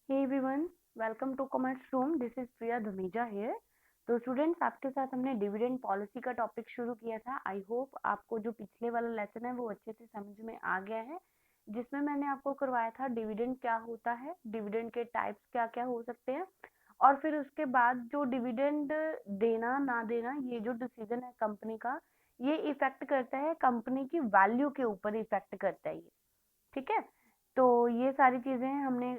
Hey everyone, welcome to commerce room. This is Priya Dhamija here. तो students, आपके साथ हमने डिविडेंड पॉलिसी का टॉपिक शुरू किया था। आई होप आपको जो पिछले वाला लेसन है वो अच्छे से समझ में आ गया है, जिसमें मैंने आपको करवाया था डिविडेंड क्या होता है, डिविडेंड के टाइप्स क्या क्या हो सकते हैं, और फिर उसके बाद जो डिविडेंड देना ना देना ये जो डिसीजन है कंपनी का, ये इफेक्ट करता है कंपनी की वैल्यू के ऊपर इफेक्ट करता है ये। ठीक है, तो ये सारी चीजें हमने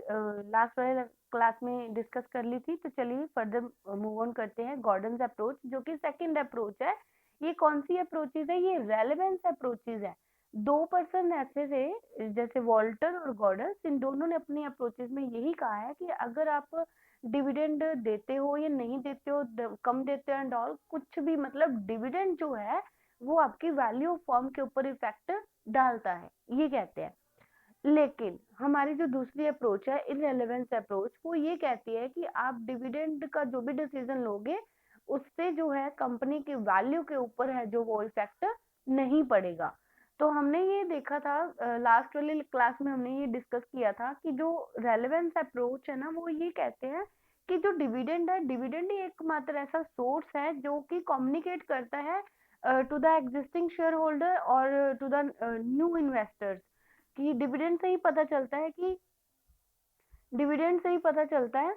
लास्ट वाले क्लास में डिस्कस कर ली थी। तो चलिए फर्दर मूव ऑन करते हैं। गॉर्डन्स अप्रोच जो कि सेकंड अप्रोच है, ये कौन सी अप्रोचेज है? ये रेलेवेंस अप्रोचेज है। दो पर्सन ऐसे थे जैसे वॉल्टर और गॉर्डन, इन दोनों ने अपनी अप्रोचेज में यही कहा है कि अगर आप डिविडेंड देते हो या नहीं देते हो, कम देते हो एंड ऑल, कुछ भी मतलब डिविडेंड जो है वो आपकी वैल्यू ऑफ फर्म के ऊपर इफेक्ट डालता है, ये कहते हैं। लेकिन हमारी जो दूसरी अप्रोच है इररेलेवेंस अप्रोच, वो ये कहती है कि आप डिविडेंड का जो भी डिसीजन लोगे उससे जो है कंपनी की वैल्यू के ऊपर है जो वो इफेक्ट नहीं पड़ेगा। तो हमने ये देखा था लास्ट वाली क्लास में, हमने ये डिस्कस किया था कि जो रेलेवेंस अप्रोच है ना, वो ये कहते हैं कि जो डिविडेंड है, डिविडेंड ही एकमात्र ऐसा सोर्स है जो कि कम्युनिकेट करता है to the existing shareholder और टू द न्यू इन्वेस्टर्स, कि डिविडेंड से ही पता चलता है कि डिविडेंड से ही पता चलता है।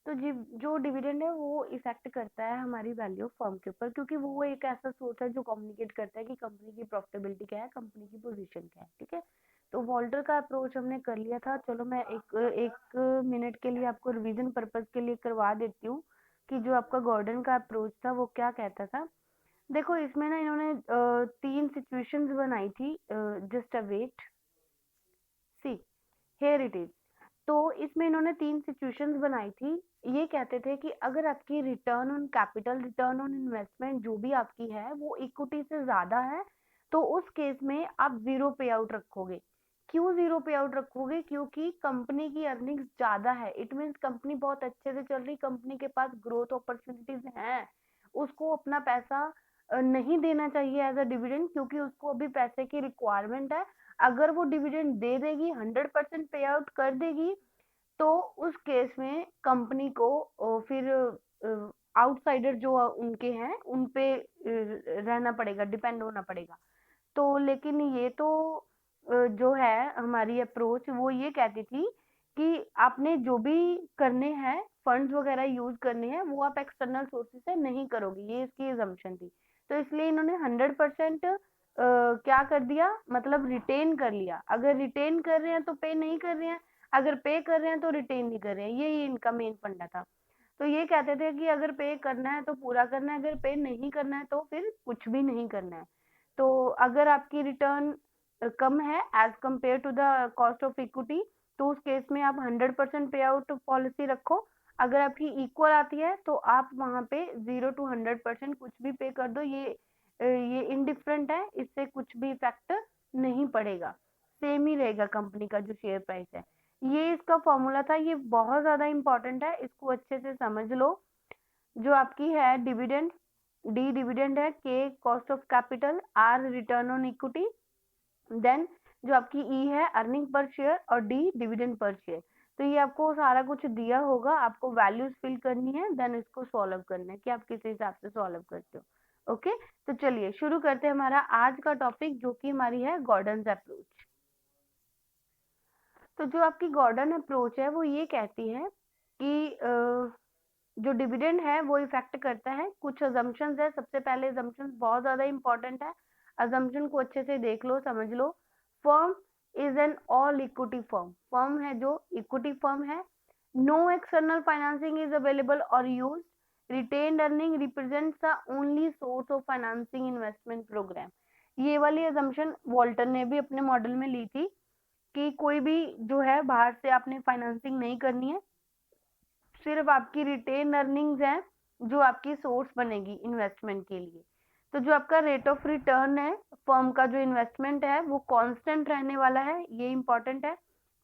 तो जो डिविडेंड है वो इफेक्ट करता है हमारी वैल्यू ऑफ फर्म के ऊपर, क्योंकि वो एक ऐसा सोर्स है जो कम्युनिकेट करता है कि कंपनी की प्रॉफिटेबिलिटी क्या है, कंपनी की पोजीशन क्या है। ठीक है, तो वॉल्टर का अप्रोच हमने कर लिया था। चलो मैं एक एक मिनट के लिए आपको रिवीजन पर्पज के लिए करवा देती हूँ कि जो आपका गॉर्डन का अप्रोच था वो क्या कहता था। देखो, इसमें ना इन्होंने तीन सिचुएशंस बनाई थी। Just a wait, see, here it is. तो इसमें इन्होंने तीन सिचुएशंस बनाई थी। ये कहते थे कि अगर आपकी return on capital, return on investment जो भी आपकी है वो इक्विटी से ज्यादा है, तो उस केस में आप जीरो पे आउट रखोगे। क्यों जीरो पे आउट रखोगे? क्योंकि कंपनी की अर्निंग्स ज्यादा है, इट मीन्स कंपनी बहुत अच्छे से चल रही, कंपनी के पास ग्रोथ अपॉर्चुनिटीज हैं, उसको अपना पैसा नहीं देना चाहिए एज अ डिविडेंड, क्योंकि उसको अभी पैसे की रिक्वायरमेंट है। अगर वो डिविडेंड दे देगी, 100% पे आउट कर देगी, तो उस केस में कंपनी को फिर आउटसाइडर जो उनके हैं उन पे रहना पड़ेगा, डिपेंड होना पड़ेगा। तो लेकिन ये तो जो है हमारी अप्रोच वो ये कहती थी कि आपने जो भी करने हैं, फंड्स वगैरह यूज करने हैं, वो आप एक्सटर्नल सोर्सेज से नहीं करोगे, ये इसकी assumption थी। तो इसलिए इन्होंने 100% क्या कर दिया, मतलब रिटेन कर लिया। अगर रिटेन कर रहे हैं तो पे नहीं कर रहे हैं, अगर पे कर रहे हैं तो रिटेन नहीं कर रहे हैं, ये इनका मेन फंडा था। तो ये कहते थे कि अगर पे करना है तो पूरा करना है, अगर पे नहीं करना है तो फिर कुछ भी नहीं करना है। तो अगर आपकी रिटर्न कम है as compare to the cost of equity, तो उस केस में आप 100% पे आउट पॉलिसी रखो। अगर आपकी इक्वल आती है तो आप वहां पे 0 to 100% कुछ भी पे कर दो, ये इनडिफरेंट है, इससे कुछ भी इफेक्ट नहीं पड़ेगा, सेम ही रहेगा कंपनी का जो शेयर प्राइस है। ये इसका फॉर्मूला था, ये बहुत ज्यादा इंपॉर्टेंट है, इसको अच्छे से समझ लो। जो आपकी है डिविडेंड, डी डिविडेंड है, K cost of capital, R return on equity, then जो आपकी ई है अर्निंग पर शेयर, और डी डिविडेंड पर शेयर। तो ये आपको सारा कुछ दिया होगा, आपको वैल्यूज फिल करनी है, देन इसको सॉल्व करना है कि आप किस हिसाब से सॉल्व करते हो। ओके, तो चलिए शुरू करते हैं हमारा आज का टॉपिक, जो कि हमारी है गॉर्डन्स अप्रोच। तो जो आपकी गॉर्डन अप्रोच है वो ये कहती है कि जो डिविडेंड है वो इफेक्ट करता है, कुछ अजम्पशंस है। सबसे पहले अजम्पशंस बहुत ज्यादा इंपॉर्टेंट है, अजम्पशन को अच्छे से देख लो, समझ लो। Firm is an all equity firm, firm है जो इक्विटी फर्म है। No external financing is available और use, retained earning represents the only source of financing investment program. ये वाली अजम्पशन वॉल्टर ने भी अपने मॉडल में ली थी कि कोई भी जो है बाहर से आपने फाइनेंसिंग नहीं करनी है, सिर्फ आपकी रिटेन अर्निंग्स है जो आपकी सोर्स बनेगी इन्वेस्टमेंट के लिए। तो जो आपका रेट ऑफ रिटर्न है फर्म का, जो इन्वेस्टमेंट है वो कांस्टेंट रहने वाला है, ये इंपॉर्टेंट है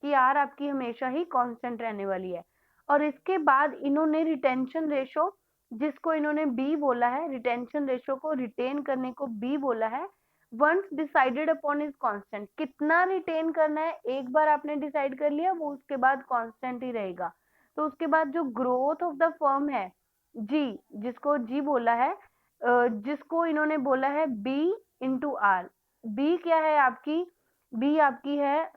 कि यार आपकी हमेशा ही कांस्टेंट रहने वाली है। और इसके बाद इन्होंने रिटेंशन रेशो, जिसको इन्होंने बी बोला है, रिटेंशन रेशो को रिटेन करने को बी बोला है, once decided upon is constant, कितना रिटेन करना है एक बार आपने डिसाइड कर लिया वो उसके बाद कांस्टेंट ही रहेगा। तो उसके बाद जो ग्रोथ ऑफ द फर्म है जी, जिसको जी बोला है, जिसको इन्होंने बोला है बी इंटू आर। बी क्या है आपकी, बी आपकी है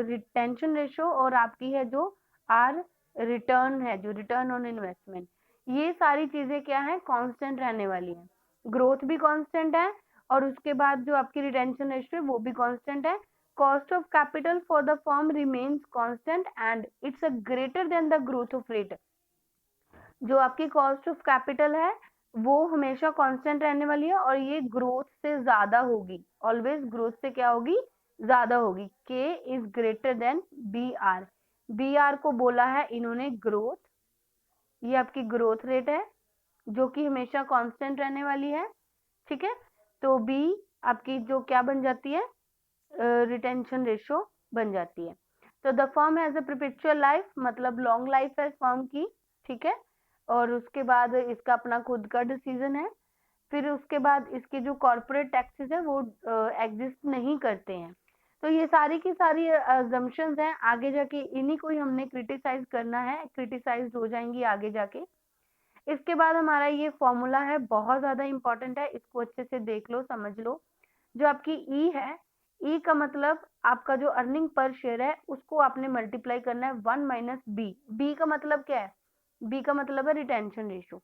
रिटेंशन रेशो, और आपकी है जो आर रिटर्न है, जो रिटर्न ऑन इन्वेस्टमेंट। ये सारी चीजें क्या है, कांस्टेंट रहने वाली है। ग्रोथ भी कांस्टेंट है, और उसके बाद जो आपकी रिटेंशन रेशियो है वो भी कांस्टेंट है। Cost of capital for the firm remains constant and it's a greater than the growth of rate. जो आपकी कॉस्ट ऑफ कैपिटल है वो हमेशा कांस्टेंट रहने वाली है, और ये ग्रोथ से ज्यादा होगी, ऑलवेज ग्रोथ से क्या होगी, ज्यादा होगी। K is greater than B R. B R को बोला है इन्होंने ग्रोथ, ये आपकी ग्रोथ रेट है जो कि हमेशा कांस्टेंट रहने वाली है, ठीक है। तो बी आपकी जो क्या बन जाती है, रिटेंशन रेशो बन जाती है। तो the firm has a perpetual life, मतलब लॉन्ग लाइफ है फर्म की, ठीक है। और उसके बाद इसका अपना खुद का डिसीजन है। फिर उसके बाद इसके जो कॉर्पोरेट टैक्सेस है वो एग्जिस्ट नहीं करते हैं। तो ये सारी की सारी अजम्पशंस हैं, आगे जाके इन्हीं को ही हमने क्रिटिसाइज करना है, क्रिटिसाइज हो जाएंगी आगे जाके। इसके बाद हमारा ये फॉर्मूला है, बहुत ज्यादा इंपॉर्टेंट है, इसको अच्छे से देख लो, समझ लो। जो आपकी ई है, ई का मतलब आपका जो अर्निंग पर शेयर है उसको आपने मल्टीप्लाई करना है 1 माइनस बी। बी का मतलब क्या है, बी का मतलब है रिटेंशन रेशो।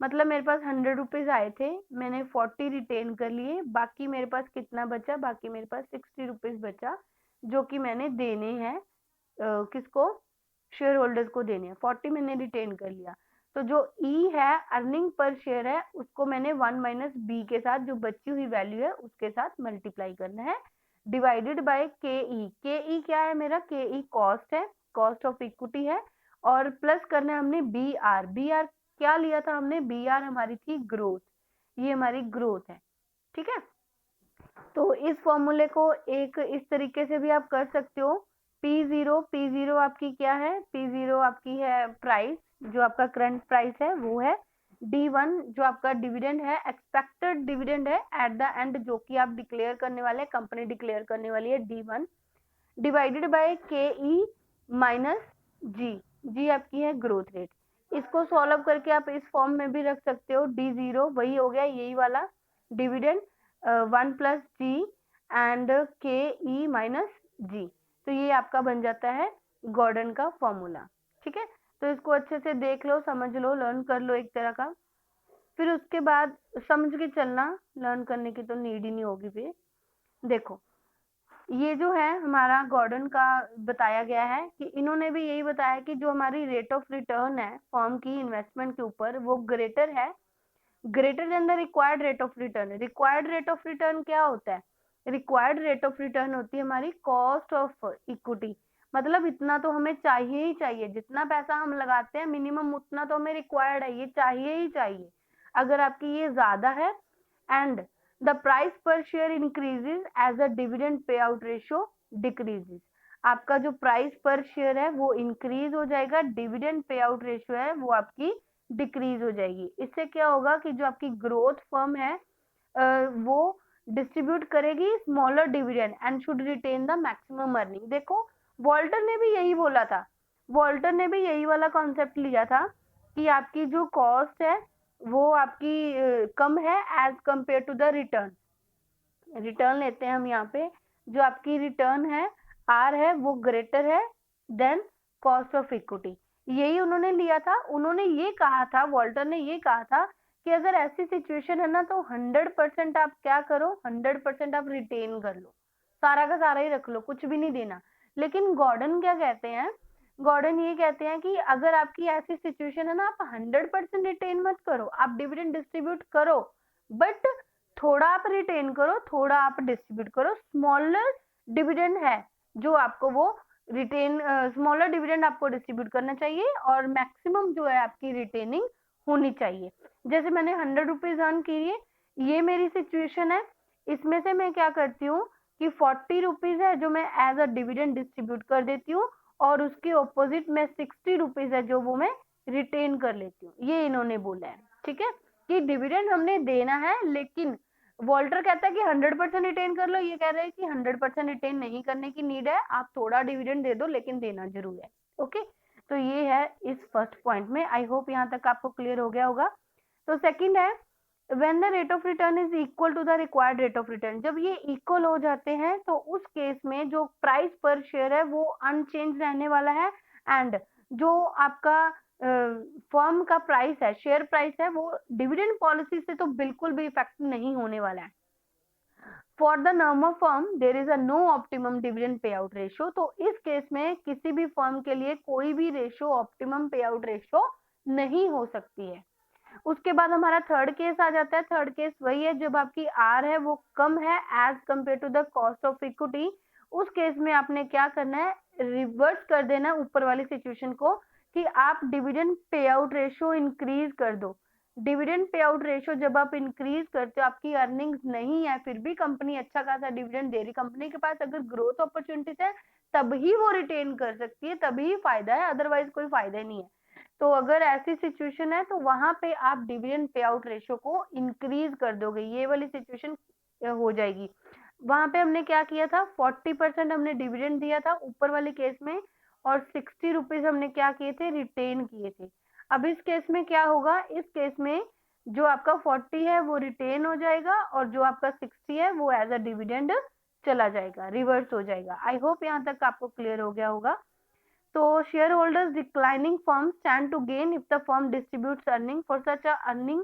मतलब मेरे पास 100 रुपीज आए थे, मैंने 40 रिटेन कर लिए, बाकी मेरे पास कितना बचा, बाकी मेरे पास 60 रुपीज बचा, जो कि मैंने देने हैं किसको, शेयर होल्डर्स को देने हैं। 40 मैंने रिटेन कर लिया, तो जो ई है अर्निंग पर शेयर है उसको मैंने 1 माइनस बी के साथ जो बची हुई वैल्यू है उसके साथ मल्टीप्लाई करना है, डिवाइडेड बाय के ई। के ई क्या है मेरा, के ई कॉस्ट है, कॉस्ट ऑफ इक्विटी है, और प्लस करना है हमने बी आर। बी आर क्या लिया था हमने, बी आर हमारी थी ग्रोथ, ये हमारी ग्रोथ है, ठीक है। तो इस फॉर्मूले को एक इस तरीके से भी आप कर सकते हो। P0, P0 आपकी क्या है, P0 आपकी है प्राइस, जो आपका करंट प्राइस है वो है। D1 जो आपका डिविडेंड है, एक्सपेक्टेड डिविडेंड है एट द एंड, जो कि आप डिक्लेयर करने वाले हैं, कंपनी डिक्लेयर करने वाली है, D1 divided by KE minus G। G आपकी है ग्रोथ रेट। इसको सॉल्व करके आप इस फॉर्म में भी रख सकते हो, D0 वही हो गया, यही वाला डिविडेंड 1 प्लस जी एंड के ई माइनस जी। तो ये आपका बन जाता है गॉर्डन का फॉर्मूला, ठीक है। तो इसको अच्छे से देख लो, समझ लो, लर्न कर लो एक तरह का। फिर उसके बाद समझ के चलना, लर्न करने की तो नीड ही नहीं होगी। फिर देखो, ये जो है हमारा गॉर्डन का बताया गया है कि इन्होंने भी यही बताया कि जो हमारी रेट ऑफ रिटर्न है फॉर्म की इन्वेस्टमेंट के ऊपर वो ग्रेटर है, greater than the required rate of return. Required rate of return क्या होता है, रिक्वायर्ड रेट ऑफ रिटर्न होती है हमारी कॉस्ट ऑफ इक्विटी। मतलब इतना तो हमें चाहिए ही चाहिए, जितना पैसा हम लगाते हैं मिनिमम उतना तो हमें रिक्वायर्ड है, ये चाहिए ही चाहिए। अगर आपकी ये ज्यादा है, and the price per share increases as a dividend pay out ratio decreases. आपका जो प्राइस पर शेयर है वो इंक्रीज हो जाएगा, डिविडेंड पे आउट रेशियो है वो आपकी डिक्रीज हो जाएगी। इससे क्या होगा कि जो आपकी ग्रोथ फर्म है वो डिस्ट्रीब्यूट करेगी smaller dividend and should retain the maximum earning. देखो वॉल्टर ने भी यही बोला था, वॉल्टर ने भी यही वाला कॉन्सेप्ट लिया था कि आपकी जो कॉस्ट है वो आपकी कम है as compare to the return. Return लेते हैं हम यहाँ पे, जो आपकी रिटर्न है आर है वो ग्रेटर है देन कॉस्ट ऑफ इक्विटी। यही उन्होंने लिया था, उन्होंने ये कहा था, वॉल्टर ने ये कहा था कि अगर ऐसी सिचुएशन है ना तो 100% आप क्या करो, 100% आप रिटेन कर लो, सारा का सारा ही रख लो, कुछ भी नहीं देना। लेकिन गॉर्डन क्या कहते हैं, गॉर्डन ये कहते हैं कि अगर आपकी ऐसी सिचुएशन है ना, आप 100% रिटेन मत करो, आप डिविडेंड डिस्ट्रीब्यूट करो, बट थोड़ा आप रिटेन करो, थोड़ा आप डिस्ट्रीब्यूट करो। स्मॉलर डिविडेंड है जो आपको वो रिटेन, स्मॉलर डिविडेंड आपको डिस्ट्रीब्यूट करना चाहिए, और मैक्सिमम जो है आपकी रिटेनिंग होनी चाहिए। जैसे मैंने 100 रुपीज अर्न किए, ये मेरी सिचुएशन है, इसमें से मैं क्या करती हूँ कि 40 रुपीज है जो मैं एज अ डिविडेंड डिस्ट्रीब्यूट कर देती हूँ, और उसके ऑपोजिट में 60 रुपीज है जो वो मैं रिटेन कर लेती हूँ। ये इन्होंने बोला है, ठीक है, कि डिविडेंड हमने देना है लेकिन वॉल्टर कहता है कि 100% रिटेन कर लो, ये कह रहे हैं कि 100% रिटेन नहीं करने की नीड है, आप थोड़ा डिविडेंड दे दो लेकिन देना जरूर है। ओके, तो ये है इस फर्स्ट पॉइंट में। आई होप यहाँ तक आपको क्लियर हो गया होगा। तो सेकंड है when the rate of return is equal to the required rate of return, जब ये इक्वल हो जाते हैं तो उस केस में जो प्राइस पर शेयर है वो अनचेंज रहने वाला है, एंड जो आपका फर्म का प्राइस है, शेयर प्राइस है, वो डिविडेंड पॉलिसी से तो बिल्कुल भी इफेक्ट नहीं होने वाला है। For the normal firm there is a no optimum dividend pay out ratio, तो इस केस में किसी भी फर्म के लिए कोई भी रेशियो ऑप्टिमम पे आउट रेशियो नहीं हो सकती है। उसके बाद हमारा थर्ड केस आ जाता है। थर्ड केस वही है जब आपकी आर है वो कम है as compare to the cost of equity. उस केस में आपने क्या करना है, रिवर्स कर देना ऊपर वाली सिचुएशन को कि आप dividend pay out ratio increase कर दो। डिविडेंड पे आउट रेशियो जब आप इंक्रीज करते हो, आपकी अर्निंग्स नहीं है फिर भी कंपनी अच्छा खासा डिविडेंड दे रही, कंपनी के पास अगर ग्रोथ अपॉर्चुनिटीज है तभी वो रिटेन कर सकती है, तभी फायदा है, अदरवाइज कोई फायदा नहीं है। तो अगर ऐसी सिचुएशन है तो वहां पे आप डिविडेंड पे आउट रेशियो को इंक्रीज कर दोगे, ये वाली सिचुएशन हो जाएगी। वहां पे हमने क्या किया था, 40% हमने डिविडेंड दिया था ऊपर वाले केस में, और 60 रुपीज हमने क्या किए थे, रिटेन किए थे। अब इस केस में क्या होगा, इस केस में जो आपका 40 है वो रिटेन हो जाएगा और जो आपका 60 है वो एज अ डिविडेंड चला जाएगा, रिवर्स हो जाएगा। आई होप यहाँ तक आपको क्लियर हो गया होगा। So shareholders declining firms stand to gain if the firm distributes earning. For such a earning,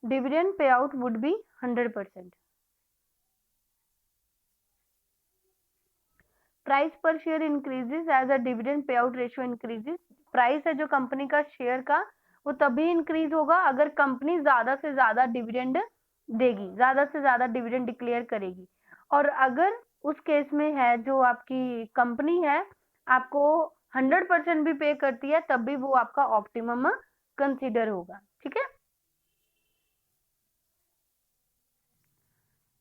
dividend payout would be 100%. Price per share increases as a dividend payout ratio increases. Price है जो company का share का वो तभी increase होगा अगर company ज्यादा से ज्यादा डिविडेंड देगी, ज्यादा से ज्यादा डिविडेंड डिक्लेयर करेगी। और अगर उस केस में है जो आपकी कंपनी है आपको 100% भी पे करती है तब भी वो आपका ऑप्टिमम कंसीडर होगा। ठीक है,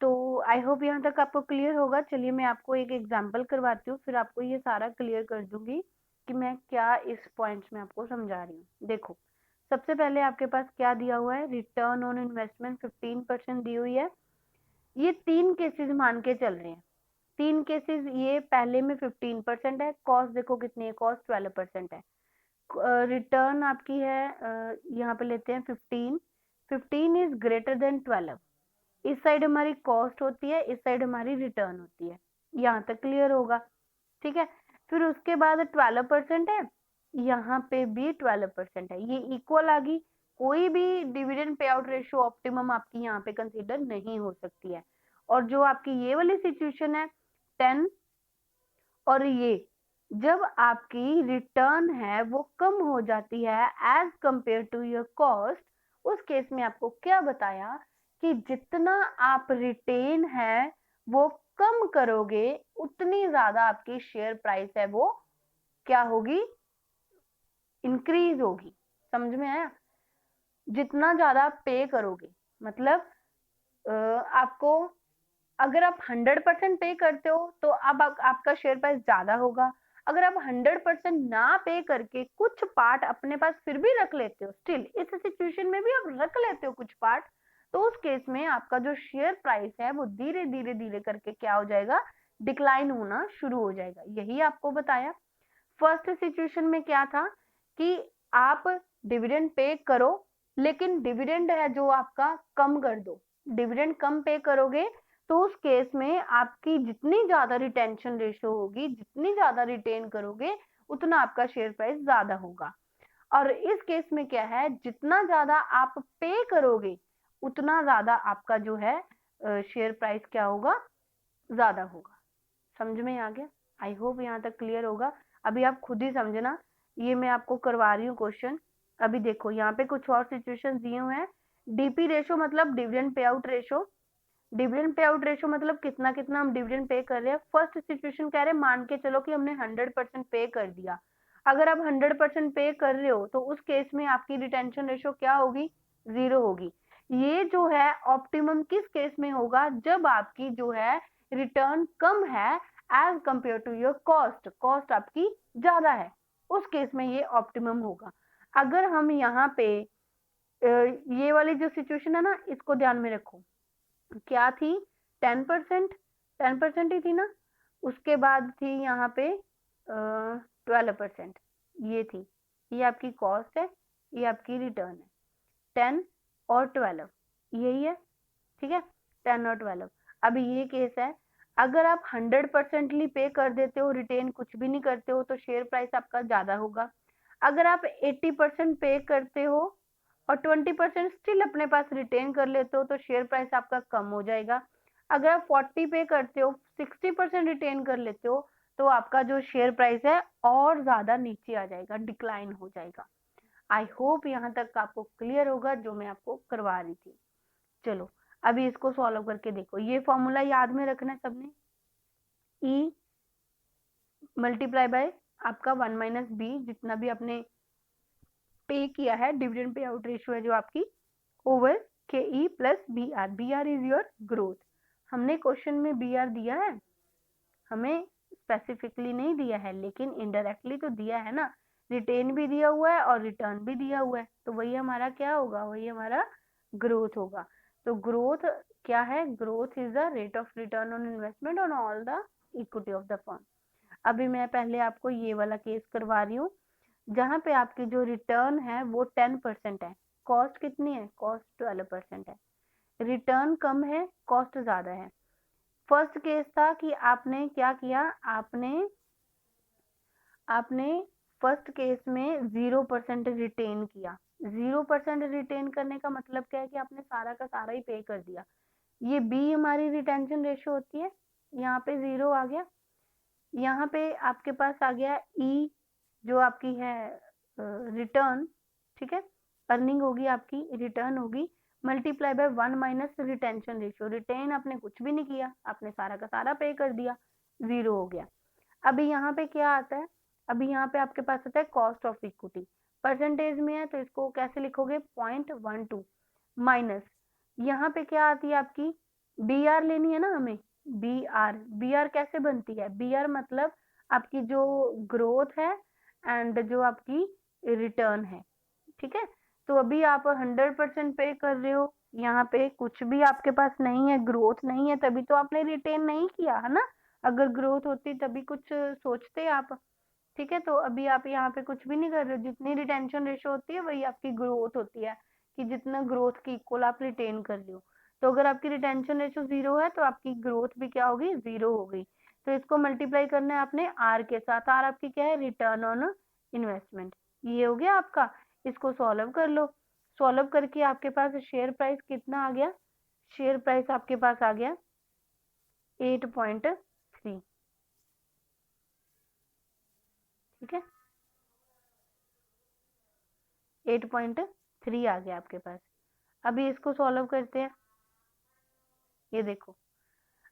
तो आई होप यहाँ तक आपको क्लियर होगा। चलिए मैं आपको एक एग्जांपल करवाती हूँ, फिर आपको ये सारा क्लियर कर दूंगी कि मैं क्या इस पॉइंट्स में आपको समझा रही हूँ। देखो, सबसे पहले आपके पास क्या दिया हुआ है, रिटर्न ऑन इन्वेस्टमेंट 15% दी हुई है। ये 3 केसेस मान के चल रहे हैं, 3 केसेस, ये पहले में 15% है, कॉस्ट देखो कितनी है, कॉस्ट 12% है। रिटर्न आपकी है यहाँ पे लेते हैं 15 इज ग्रेटर देन 12, इस साइड हमारी कॉस्ट होती है, इस साइड हमारी रिटर्न होती है। यहाँ तक क्लियर होगा। ठीक है, फिर उसके बाद 12% है, यहाँ पे भी 12% है, ये इक्वल आ गई। कोई भी dividend pay out ratio optimum आपकी यहाँ पे कंसीडर नहीं हो सकती है। और जो आपकी ये वाली सिचुएशन है 10, और ये जब आपकी रिटर्न है वो कम हो जाती है as compare to your cost, उस केस में आपको क्या बताया कि जितना आप रिटेन है वो कम करोगे उतनी ज्यादा आपकी शेयर प्राइस है वो क्या होगी, इंक्रीज होगी। समझ में आया, जितना ज्यादा आप पे करोगे, मतलब आपको अगर आप 100% पे करते हो तो अब आपका शेयर प्राइस ज्यादा होगा। अगर आप 100% ना पे करके कुछ पार्ट अपने पास फिर भी रख लेते हो, स्टिल इस सिचुएशन में भी आप रख लेते हो कुछ पार्ट, तो उस केस में आपका जो शेयर प्राइस है वो धीरे धीरे धीरे करके क्या हो जाएगा, डिक्लाइन होना शुरू हो जाएगा। यही आपको बताया। फर्स्ट सिचुएशन में क्या था कि आप डिविडेंड पे करो लेकिन डिविडेंड है जो आपका कम कर दो, डिविडेंड कम पे करोगे तो उस केस में आपकी जितनी ज्यादा रिटेंशन रेशियो होगी, जितनी ज्यादा रिटेन करोगे उतना आपका शेयर प्राइस ज्यादा होगा। और इस केस में क्या है, जितना ज्यादा आप पे करोगे उतना ज्यादा आपका जो है शेयर प्राइस क्या होगा, ज्यादा होगा। समझ में आ गया? आई होप यहाँ तक क्लियर होगा। अभी आप खुद ही समझना, ये मैं आपको करवा रही हूँ क्वेश्चन। अभी देखो यहाँ पे कुछ और सिचुएशन दिए हुए हैं। डीपी रेशो मतलब dividend pay out ratio, dividend pay out ratio मतलब कितना कितना हम डिविडेंड पे कर रहे हैं। फर्स्ट सिचुएशन कह रहे हैं मान के चलो कि हमने 100% पे कर दिया। अगर आप 100% पे कर रहे हो तो उस केस में आपकी रिटेंशन रेशो क्या होगी, 0 होगी। ये जो है ऑप्टिमम किस केस में होगा, जब आपकी जो है रिटर्न कम है as compare to your cost, cost आपकी ज्यादा है, उस केस में ये ऑप्टिमम होगा। अगर हम यहाँ पे ये वाली जो सिचुएशन है ना, इसको ध्यान में रखो। क्या थी? 10%, 10% ही थी ना। उसके बाद थी यहाँ पे 12%, ये थी। ये आपकी कॉस्ट है, ये आपकी रिटर्न है। 10 और 12 यही है, ठीक है, 10 और 12। अब ये केस है, अगर आप 100% पे कर देते हो, रिटेन कुछ भी नहीं करते हो, तो शेयर प्राइस आपका ज्यादा होगा। अगर आप 80% पे करते हो और 20% स्टिल अपने पास रिटेन कर लेते हो, तो शेयर प्राइस आपका कम हो जाएगा। अगर आप 40 पे करते हो, 60% रिटेन कर लेते हो, तो आपका जो शेयर प्राइस है और ज्यादा नीचे आ जाएगा, डिक्लाइन हो जाएगा। आई होप यहाँ तक आपको क्लियर होगा जो मैं आपको करवा रही थी। चलो अभी इसको सॉल्व करके देखो। ये फॉर्मूला याद में रखना है सबने। ई मल्टीप्लाई बाय आपका 1 माइनस बी, जितना भी आपने पे किया है, डिविडेंड पे आउट रेशियो है जो आपकी, over K E plus B R. B R is your growth. हमने क्वेश्चन में बी आर दिया है, हमें स्पेसिफिकली नहीं दिया है, लेकिन इनडायरेक्टली तो दिया है ना। रिटेन भी दिया हुआ है और रिटर्न भी दिया हुआ है, तो वही हमारा क्या होगा? वही हमारा ग्रोथ होगा। तो ग्रोथ क्या है? Growth is the rate of return on investment on all the equity of the firm. अभी मैं पहले आपको ये वाला केस करवा रही हूँ, जहां पे आपकी जो रिटर्न है वो 10% है, कॉस्ट कितनी है? कॉस्ट 12% है। रिटर्न कम है, कॉस्ट ज्यादा है। फर्स्ट केस था कि आपने क्या किया, आपने फर्स्ट केस में 0% रिटेन किया। 0% रिटेन करने का मतलब क्या है कि आपने सारा का सारा ही पे कर दिया। ये बी हमारी रिटेंशन रेशियो होती है, यहाँ पे 0 आ गया। यहाँ पे आपके पास आ गया ई, जो आपकी है रिटर्न, ठीक है, अर्निंग होगी आपकी, रिटर्न होगी, multiply by 1 minus retention ratio. Retain आपने कुछ भी नहीं किया, आपने सारा का सारा पे कर दिया, 0 हो गया। अभी यहाँ पे क्या आता है? अभी यहाँ पे आपके पास आता है कॉस्ट ऑफ इक्विटी, परसेंटेज में है, तो इसको कैसे लिखोगे? 0.12 माइनस, यहाँ पे क्या आती है आपकी? बी आर लेनी है ना हमें। बी आर, बी आर कैसे बनती है? बी आर मतलब आपकी जो ग्रोथ है एंड जो आपकी रिटर्न है, ठीक है। तो अभी आप 100% पे कर रहे हो, यहाँ पे कुछ भी आपके पास नहीं है, ग्रोथ नहीं है, तभी तो आपने रिटेन नहीं किया है ना। अगर ग्रोथ होती तभी कुछ सोचते आप, ठीक है। तो अभी आप यहाँ पे कुछ भी नहीं कर रहे हो, जितनी रिटेंशन रेशियो होती है वही आपकी ग्रोथ होती है, कि जितना ग्रोथ की इक्वल आप रिटेन कर रहे हो। तो अगर आपकी रिटेंशन रेशियो 0 है, तो आपकी ग्रोथ भी क्या होगी? 0 हो गई। तो इसको मल्टीप्लाई करना है आपने आर के साथ। आर आपकी क्या है? Return on investment. ये हो गया आपका। इसको सॉल्व कर लो। सॉल्व करके आपके पास शेयर प्राइस कितना आ गया? शेयर प्राइस आपके पास आ गया 8.3, ठीक है, 8.3 आ गया आपके पास। अभी इसको सॉल्व करते हैं। ये देखो,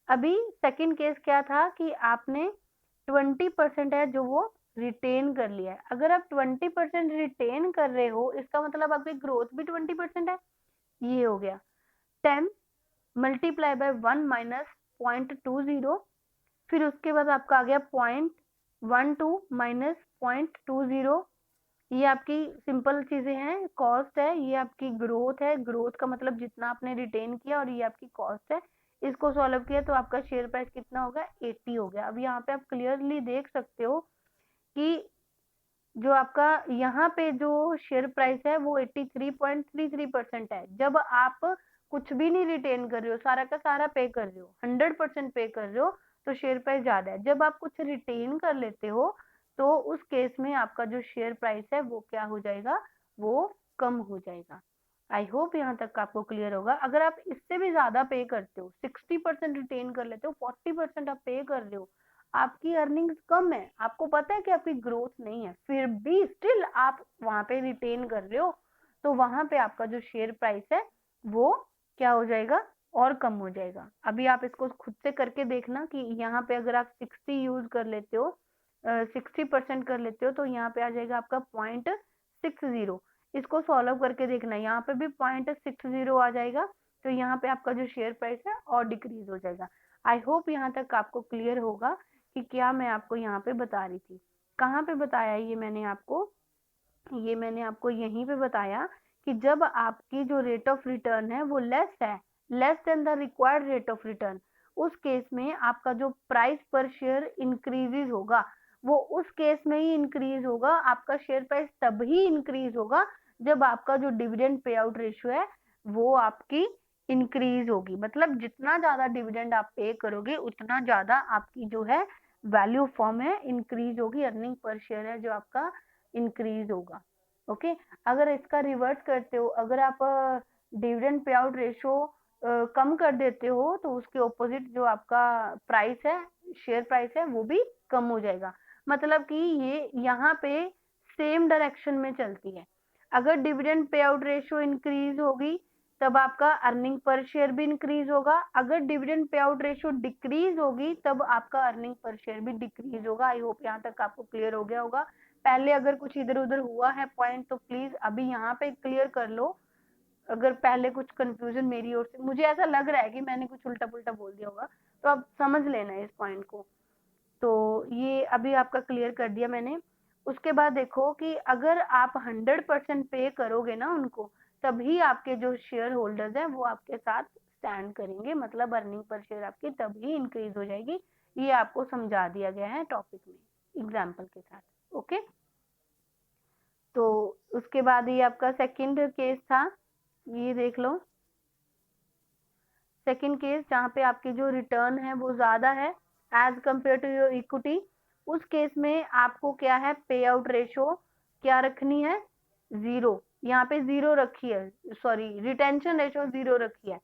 अभी सेकंड केस क्या था कि आपने 20% है जो वो रिटेन कर लिया है। अगर आप 20% रिटेन कर रहे हो, इसका मतलब आपकी ग्रोथ भी 20% है। ये हो गया 10 मल्टीप्लाई बाय 1 माइनस 0.20, फिर उसके बाद आपका आ गया 0.12 माइनस 0.20। ये आपकी सिंपल चीजें हैं, कॉस्ट है, ये आपकी ग्रोथ है, ग्रोथ का मतलब जितना आपने रिटेन किया, और ये आपकी कॉस्ट है। इसको सॉल्व किया तो आपका शेयर प्राइस कितना होगा? 80 हो गया। अब यहाँ पे आप क्लियरली देख सकते हो कि जो आपका यहाँ पे जो शेयर प्राइस है वो 83.33% है। जब आप कुछ भी नहीं रिटेन कर रहे हो, सारा का सारा पे कर रहे हो, 100% पे कर रहे हो, तो शेयर प्राइस ज्यादा है। जब आप कुछ रिटेन कर लेते हो, तो उस केस में आपका जो शेयर प्राइस है वो क्या हो जाएगा? वो कम हो जाएगा। आई होप यहाँ तक आपको क्लियर होगा। अगर आप इससे भी ज्यादा पे करते हो, 60% रिटेन कर लेते हो, 40% आप पे कर रहे हो, आपकी अर्निंग्स कम है, आपको पता है कि आपकी ग्रोथ नहीं है, फिर भी स्टिल आप वहां पे रिटेन कर रहे हो, तो वहां पे आपका जो शेयर प्राइस है वो क्या हो जाएगा? और कम हो जाएगा। अभी आप इसको खुद से करके देखना कि यहाँ पे अगर आप 60 यूज कर लेते हो, 60% कर लेते हो, तो यहाँ पे आ जाएगा आपका 0.60। इसको सॉल्व करके देखना, यहाँ पे भी 0.60 आ जाएगा, तो यहाँ पे आपका जो शेयर प्राइस है और डिक्रीज हो जाएगा। आई होप यहाँ तक आपको क्लियर होगा कि क्या मैं आपको यहाँ पे बता रही थी। कहाँ पे बताया ये मैंने आपको? ये मैंने आपको यहीं पे बताया कि जब आपकी जो रेट ऑफ रिटर्न है वो लेस है, less than the required rate of return, उस केस में आपका जो प्राइस पर शेयर इंक्रीजेज होगा वो उस केस में ही इंक्रीज होगा। आपका शेयर प्राइस तभी इंक्रीज होगा जब आपका जो डिविडेंड पे आउट रेशियो है वो आपकी इंक्रीज होगी। मतलब जितना ज्यादा डिविडेंड आप पे करोगे उतना ज्यादा आपकी जो है वैल्यू फॉर्म है इंक्रीज होगी, अर्निंग पर शेयर है जो आपका इंक्रीज होगा। ओके, अगर इसका रिवर्स करते हो, अगर आप डिविडेंड पे आउट रेशियो कम कर देते हो तो उसके ऑपोजिट जो आपका प्राइस है, शेयर प्राइस है, वो भी कम हो जाएगा। मतलब कि ये यहाँ पे सेम डायरेक्शन में चलती है। अगर dividend pay out ratio increase होगी तब आपका अर्निंग पर शेयर भी इंक्रीज होगा, अगर dividend pay out ratio decrease होगी तब आपका अर्निंग पर शेयर भी डिक्रीज होगा। आई होप यहाँ तक आपको क्लियर हो गया होगा। पहले अगर कुछ इधर उधर हुआ है पॉइंट तो प्लीज अभी यहाँ पे क्लियर कर लो। अगर पहले कुछ कंफ्यूजन मेरी ओर से, मुझे ऐसा लग रहा है कि मैंने कुछ उल्टा पुल्टा बोल दिया होगा, तो आप समझ लेना इस पॉइंट को। तो ये अभी आपका क्लियर कर दिया मैंने। उसके बाद देखो कि अगर आप 100% पे करोगे ना उनको, तभी आपके जो शेयर होल्डर्स हैं वो आपके साथ स्टैंड करेंगे, मतलब अर्निंग पर शेयर आपकी तभी इंक्रीज हो जाएगी। ये आपको समझा दिया गया है टॉपिक में एग्जाम्पल के साथ। ओके, तो उसके बाद ये आपका सेकंड केस था, ये देख लो। सेकंड केस जहाँ पे आपकी जो रिटर्न है वो ज्यादा है as compare to your equity, उस केस में आपको क्या है, पे आउट रेशियो क्या रखनी है, 0। यहाँ पे 0 रखी है, सॉरी रिटेंशन रेशियो 0 रखी है।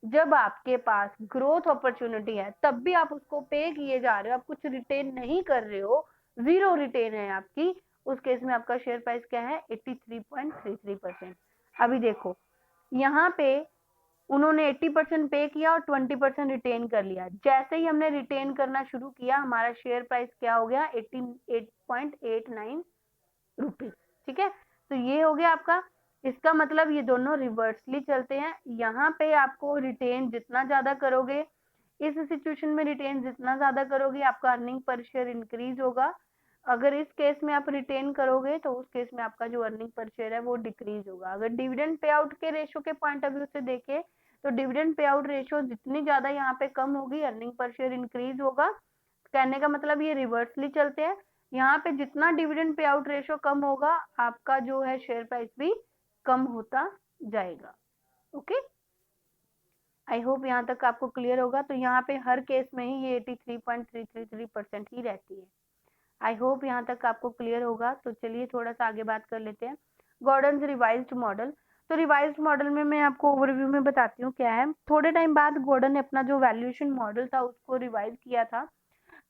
जब आपके पास ग्रोथ अपॉर्चुनिटी है तब भी आप उसको पे किए जा रहे हो, आप कुछ रिटेन नहीं कर रहे हो, 0 रिटेन है आपकी, उस केस में आपका शेयर प्राइस क्या है, 83.33%। अभी देखो यहाँ पे उन्होंने 80% पे किया और 20% रिटेन कर लिया। जैसे ही हमने रिटेन करना शुरू किया हमारा शेयर प्राइस क्या हो गया, 88.89 रुपीज। ठीक है, तो ये हो गया आपका। इसका मतलब ये दोनों रिवर्सली चलते हैं। यहाँ पे आपको रिटेन जितना ज्यादा करोगे, इस सिचुएशन में रिटेन जितना ज्यादा करोगे आपका अर्निंग पर शेयर इंक्रीज होगा। अगर इस केस में आप रिटेन करोगे तो उस केस में आपका जो अर्निंग पर शेयर है वो डिक्रीज होगा। अगर डिविडेंड पे आउट के रेशियो के पॉइंट ऑफ व्यू से देखें तो डिविडेंड पे आउट रेशियो जितनी ज्यादा यहाँ पे कम होगी अर्निंग पर शेयर इंक्रीज होगा। कहने का मतलब ये रिवर्सली चलते हैं। यहाँ पे जितना डिविडेंड पे आउट रेशियो कम होगा आपका जो है शेयर प्राइस भी कम होता जाएगा। ओके, आई होप यहाँ तक आपको क्लियर होगा। तो यहाँ पे हर केस में ही ये 83.333% ही रहती है। आई होप यहाँ तक आपको क्लियर होगा। तो चलिए थोड़ा सा आगे बात कर लेते हैं गॉर्डन रिवाइज्ड मॉडल। तो रिवाइज्ड मॉडल में मैं आपको ओवरव्यू में बताती हूँ क्या है। थोड़े टाइम बाद गॉर्डन ने अपना जो वैल्यूएशन मॉडल था उसको रिवाइज किया था।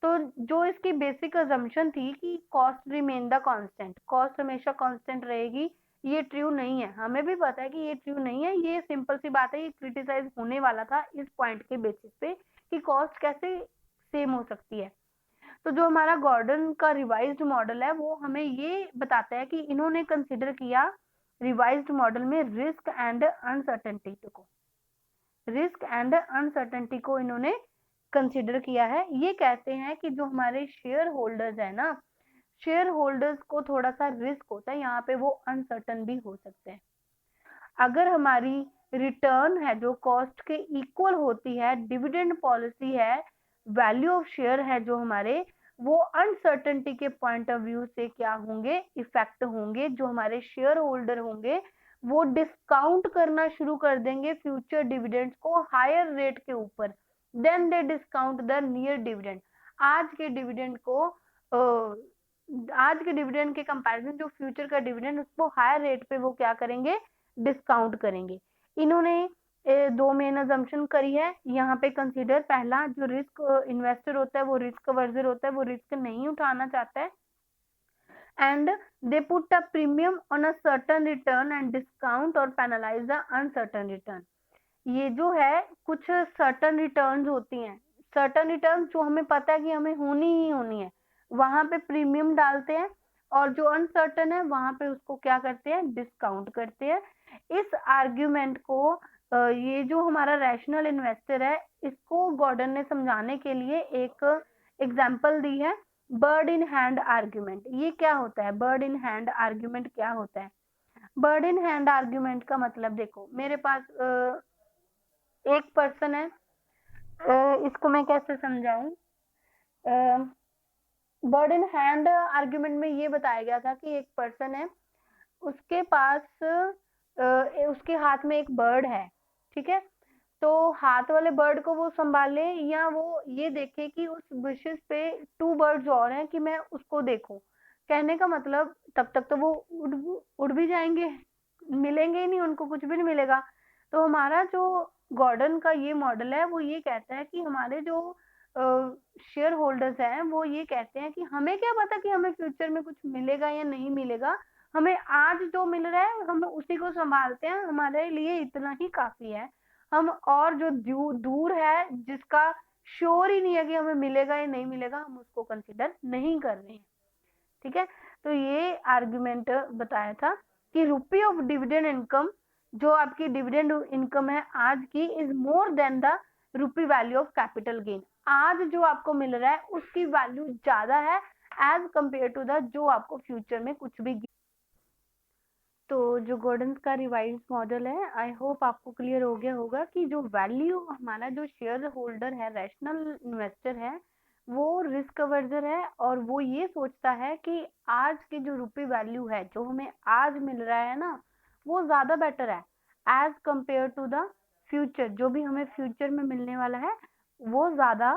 तो जो इसकी बेसिक अजम्पशन थी कि cost remain the constant, cost हमेशा कांस्टेंट रहेगी, ये ट्रू नहीं है। हमें भी पता है कि ये ट्रू नहीं है, ये सिंपल सी बात है, ये क्रिटिसाइज होने वाला था इस पॉइंट के बेसिस पे कि कॉस्ट कैसे सेम हो सकती है। तो जो हमारा गॉर्डन का रिवाइज्ड मॉडल है वो हमें ये बताता है कि इन्होंने कंसिडर किया रिवाइज्ड मॉडल में रिस्क एंड अनसर्टेनिटी को, रिस्क एंड अनसर्टेनिटी को इन्होंने कंसिडर किया है। ये कहते हैं कि जो हमारे शेयर होल्डर्स है ना, शेयर होल्डर्स को थोड़ा सा रिस्क होता है, यहाँ पे वो अनसर्टन भी हो सकते हैं। अगर हमारी रिटर्न है जो कॉस्ट के इक्वल होती है, डिविडेंड पॉलिसी है, वैल्यू ऑफ शेयर है जो हमारे, वो अनसर्टेनिटी के पॉइंट ऑफ व्यू से क्या होंगे, इफेक्ट होंगे। जो हमारे शेयर होल्डर होंगे वो डिस्काउंट करना शुरू कर देंगे फ्यूचर डिविडेंड्स को हायर रेट के ऊपर, then they discount the near dividend. आज के डिविडेंड को आज के डिविडेंड के कंपैरिजन जो फ्यूचर का डिविडेंड उसको हायर रेट पे वो क्या करेंगे, डिस्काउंट करेंगे। इन्होंने दो मेन अजम्पशन करी है यहाँ पे कंसीडर। पहला, जो रिस्क इन्वेस्टर होता है वो रिस्क वर्जर होता है, वो रिस्क नहीं उठाना चाहता है, and they put a premium on a certain return and discount or penalize the uncertain return। ये जो है कुछ सर्टन रिटर्न्स होती हैं, सर्टन रिटर्न्स जो हमें पता है कि हमें होनी ही होनी है, वहां पे प्रीमियम डालते हैं, और जो अनसर्टन है वहां पे उसको क्या करते हैं, डिस्काउंट करते हैं। इस आर्ग्यूमेंट को ये जो हमारा रैशनल इन्वेस्टर है इसको गॉर्डन ने समझाने के लिए एक एग्जाम्पल दी है, बर्ड इन हैंड आर्ग्यूमेंट। ये क्या होता है, बर्ड इन हैंड आर्ग्यूमेंट क्या होता है? बर्ड इन हैंड आर्ग्यूमेंट का मतलब देखो, मेरे पास एक पर्सन है, इसको मैं कैसे समझाऊं। बर्ड इन हैंड आर्ग्यूमेंट में ये बताया गया था कि एक पर्सन है, उसके पास उसके हाथ में एक बर्ड है, ठीक है। तो हाथ वाले बर्ड को वो संभाले या वो ये देखे कि उस बुशेस पे 2 बर्ड्स और हैं कि मैं उसको देखूं। कहने का मतलब तब तक तो वो उड़ भी जाएंगे, मिलेंगे ही नहीं, उनको कुछ भी नहीं मिलेगा। तो हमारा जो गॉर्डन का ये मॉडल है वो ये कहता है कि हमारे जो शेयर होल्डर्स हैं वो ये कहते हैं कि हमें क्या पता कि हमें फ्यूचर में कुछ मिलेगा या नहीं मिलेगा, हमें आज जो मिल रहा है हम उसी को संभालते हैं, हमारे लिए इतना ही काफी है। हम और जो दूर है जिसका श्योर ही नहीं है कि हमें मिलेगा या नहीं मिलेगा, हम उसको कंसिडर नहीं कर रहे हैं, ठीक है। तो ये आर्गुमेंट बताया था कि रुपी ऑफ डिविडेंड इनकम, जो आपकी डिविडेंड इनकम है आज की, is more than the rupee value of capital gain. आज जो आपको मिल रहा है उसकी वैल्यू ज्यादा है एज कंपेयर टू द जो आपको फ्यूचर में कुछ भी। तो जो गॉर्डन का रिवाइज मॉडल है, आई होप आपको क्लियर हो गया होगा कि जो वैल्यू हमारा जो शेयर होल्डर है, रैशनल इन्वेस्टर है, वो रिस्क अवर्जर है और वो ये सोचता है कि आज की जो रुपी वैल्यू है जो हमें आज मिल रहा है ना, वो ज्यादा बेटर है as compare to the future. जो भी हमें फ्यूचर में मिलने वाला है वो ज्यादा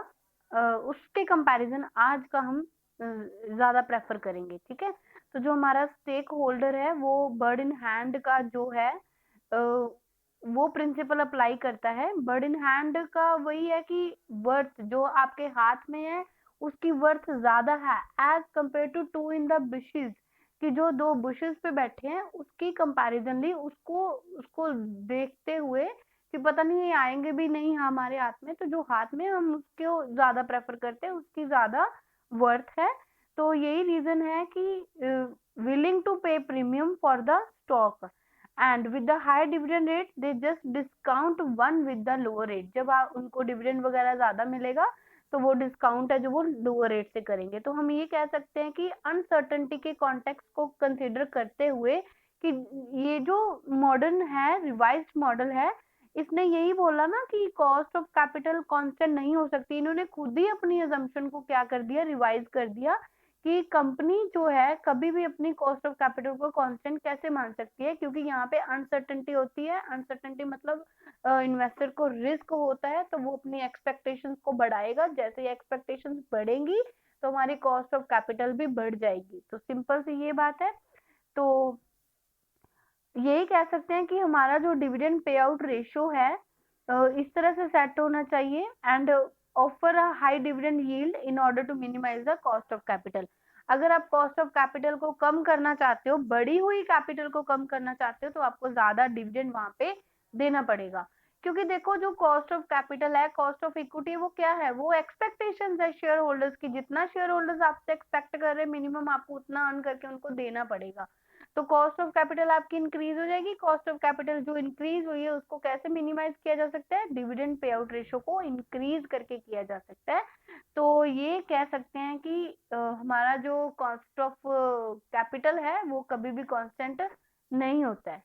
उसके कंपैरिजन आज का हम ज्यादा प्रेफर करेंगे, ठीक है। तो जो हमारा स्टेक होल्डर है वो बर्ड इन हैंड का जो है वो प्रिंसिपल अप्लाई करता है। बर्ड इन हैंड का वही है कि वर्थ जो आपके हाथ में है उसकी वर्थ ज्यादा है as compare to two in the bushes, कि जो 2 बुशेस पे बैठे हैं उसकी कंपैरिजनली उसको उसको देखते हुए कि पता नहीं ये आएंगे भी नहीं हमारे हाथ में, तो जो हाथ में हम उसको ज्यादा प्रेफर करते हैं उसकी ज्यादा वर्थ है। तो यही रीजन है कि willing to pay premium for the stock and with the high dividend rate they just discount one with the lower rate। जब आप उनको डिविडेंड वगैरह ज्यादा मिलेगा तो वो डिस्काउंट है जो वो लोअर रेट से करेंगे। तो हम ये कह सकते हैं कि अनसर्टेनिटी के कॉन्टेक्स्ट को कंसिडर करते हुए कि ये जो मॉडर्न है, रिवाइज्ड मॉडल है, इसने यही बोला ना कि कॉस्ट ऑफ कैपिटल कांस्टेंट नहीं हो सकती। इन्होंने खुद ही अपनी अजम्पशन को क्या कर दिया, रिवाइज कर दिया कि कंपनी जो है कभी भी अपनी कॉस्ट ऑफ कैपिटल को कांस्टेंट कैसे मान सकती है, क्योंकि यहाँ पे अनसर्टेनिटी होती है। अनसर्टेनिटी मतलब इन्वेस्टर को रिस्क होता है, तो वो अपनी एक्सपेक्टेशंस को बढ़ाएगा। जैसे ही एक्सपेक्टेशंस बढ़ेंगी तो हमारी कॉस्ट ऑफ कैपिटल भी बढ़ जाएगी। तो सिंपल सी ये बात है। तो यही कह सकते हैं कि हमारा जो डिविडेंड पे आउट रेशियो है इस तरह से सेट होना चाहिए and offer a high dividend yield in order to minimize the cost of capital. अगर आप कॉस्ट ऑफ कैपिटल को कम करना चाहते हो, बढ़ी हुई कैपिटल को कम करना चाहते हो, तो आपको ज्यादा डिविडेंड वहां पे देना पड़ेगा। क्योंकि देखो जो कॉस्ट ऑफ कैपिटल है, कॉस्ट ऑफ इक्विटी है, वो क्या है, वो एक्सपेक्टेशंस है शेयर होल्डर्स की। जितना शेयर होल्डर्स आपसे एक्सपेक्ट कर रहे हैं मिनिमम आपको उतना अर्न करके उनको देना पड़ेगा। तो कॉस्ट ऑफ कैपिटल आपकी इंक्रीज हो जाएगी। कॉस्ट ऑफ कैपिटल जो इंक्रीज हुई है उसको कैसे मिनिमाइज किया जा सकता है, डिविडेंड पे आउट रेशियो को इंक्रीज करके किया जा सकता है। तो ये कह सकते हैं कि हमारा जो कॉस्ट ऑफ कैपिटल है वो कभी भी कांस्टेंट नहीं होता है।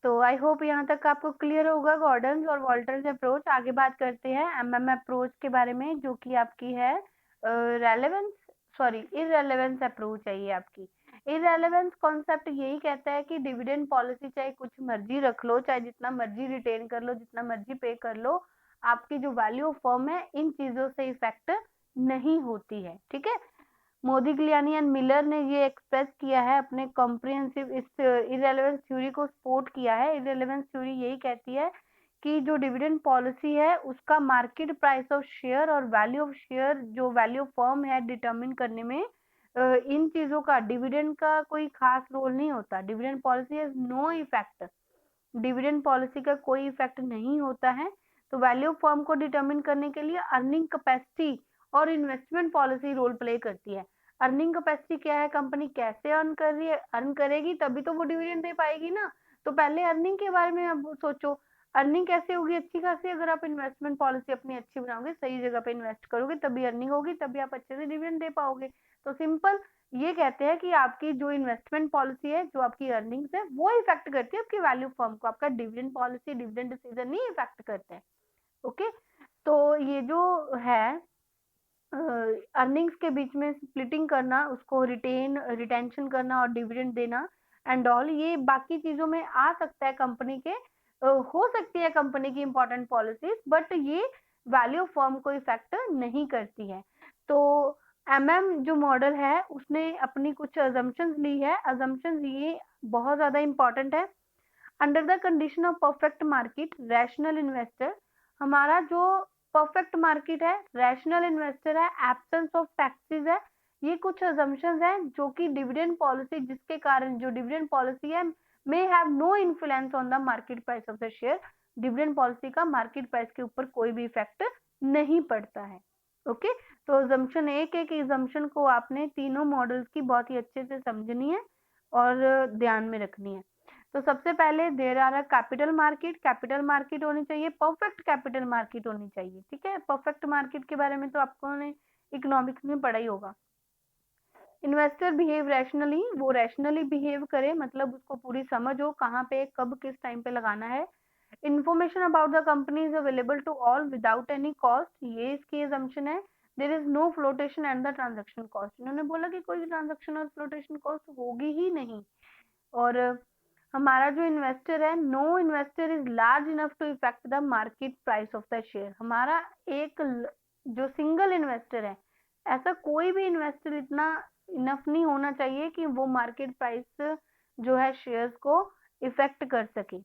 तो आई होप यहाँ तक आपको क्लियर होगा गॉर्डन और वॉल्टर्स अप्रोच। आगे बात करते हैं एमएम अप्रोच के बारे में, जो कि आपकी है रेलेवेंस, सॉरी इररेलेवेंस अप्रोच है ये आपकी। इररेलेवेंस कॉन्सेप्ट यही कहता है कि डिविडेंड पॉलिसी चाहे कुछ मर्जी रख लो, चाहे जितना मर्जी रिटेन कर लो, जितना मर्जी पे कर लो, आपकी जो वैल्यू ऑफ फर्म है इन चीजों से इफेक्ट नहीं होती है, ठीक है। मोदिग्लियानी एंड मिलर ने ये एक्सप्रेस किया है अपने कॉम्प्रिहेंसिव इस इररेलेवेंस थ्योरी को सपोर्ट किया है। इररेलेवेंस थ्योरी यही कहती है कि जो डिविडेंड पॉलिसी है उसका मार्केट प्राइस ऑफ शेयर और वैल्यू ऑफ शेयर, जो वैल्यू ऑफ फर्म है, डिटरमिन करने में इन चीजों का, डिविडेंड का कोई खास रोल नहीं होता। Dividend policy has no effect, dividend policy का कोई इफेक्ट नहीं होता है। तो वैल्यू ऑफ फर्म को डिटरमिन करने के लिए अर्निंग कैपेसिटी और इन्वेस्टमेंट पॉलिसी रोल प्ले करती है। अर्निंग कैपेसिटी क्या है, कंपनी कैसे अर्न कर रही है, अर्न करेगी तभी तो वो डिविडेंड दे पाएगी ना। तो पहले अर्निंग के बारे में अब सोचो, अर्निंग कैसे होगी अच्छी खासी, अगर आप इन्वेस्टमेंट पॉलिसी अपनी अच्छी बनाओगे, सही जगह पे इन्वेस्ट करोगे, तभी अर्निंग होगी, तभी आप अच्छे से डिविडेंड दे पाओगे। तो सिंपल ये कहते हैं कि आपकी जो इन्वेस्टमेंट पॉलिसी है, जो आपकी अर्निंग्स है, वो इफेक्ट करती है आपकी वैल्यू फर्म को। आपका डिविडेंड पॉलिसी, डिविडेंड डिसीजन नहीं इफेक्ट करते हैं। ओके, तो ये जो है अर्निंग्स के बीच में स्प्लिटिंग करना, उसको रिटेंशन करना और डिविडेंड देना एंड ऑल, ये बाकी चीजों में आ सकता है कंपनी के, हो सकती है कंपनी की इंपॉर्टेंट पॉलिसीज, बट ये वैल्यू फर्म को इफेक्ट नहीं करती है। तो जो मॉडल है उसने अपनी कुछ अजम्पशंस ली है। अजम्पशंस ये बहुत ज्यादा इंपॉर्टेंट है। Under the condition of perfect market, rational investor, हमारा जो परफेक्ट मार्केट है, रैशनल इन्वेस्टर है, एब्सेंस ऑफ टैक्सेस है, ये कुछ अजम्पशंस हैं जो कि डिविडेंड पॉलिसी, जिसके कारण जो डिविडेंड पॉलिसी है may have no influence on the market price of the share. Dividend policy का मार्केट प्राइस के ऊपर कोई भी इफेक्ट नहीं पड़ता है। ओके, तो अजम्पशन एक एक अजम्पशन को आपने तीनों मॉडल्स की बहुत ही अच्छे से समझनी है और ध्यान में रखनी है। तो सबसे पहले there are capital market, capital market होनी चाहिए, परफेक्ट कैपिटल मार्केट होनी चाहिए। ठीक है, परफेक्ट मार्केट के बारे में तो आपको ने इकोनॉमिक्स में पढ़ा ही होगा। इन्वेस्टर बिहेव रैशनली, वो रैशनली बिहेव करे, मतलब उसको पूरी समझ हो कहाँ पे कब किस टाइम पे लगाना है। Information about the company is available to all without any cost, ये इसकी assumption है। There is no flotation and the transaction cost, इन्होंने बोला कि कोई ट्रांजेक्शन और फ्लोटेशन कॉस्ट होगी ही नहीं। और हमारा जो इन्वेस्टर है, no investor is large enough to affect the market price of the share, हमारा एक जो सिंगल इन्वेस्टर है, ऐसा कोई भी इन्वेस्टर इतना इनफ नहीं होना चाहिए कि वो मार्केट प्राइस जो है शेयर्स को इफेक्ट कर सके।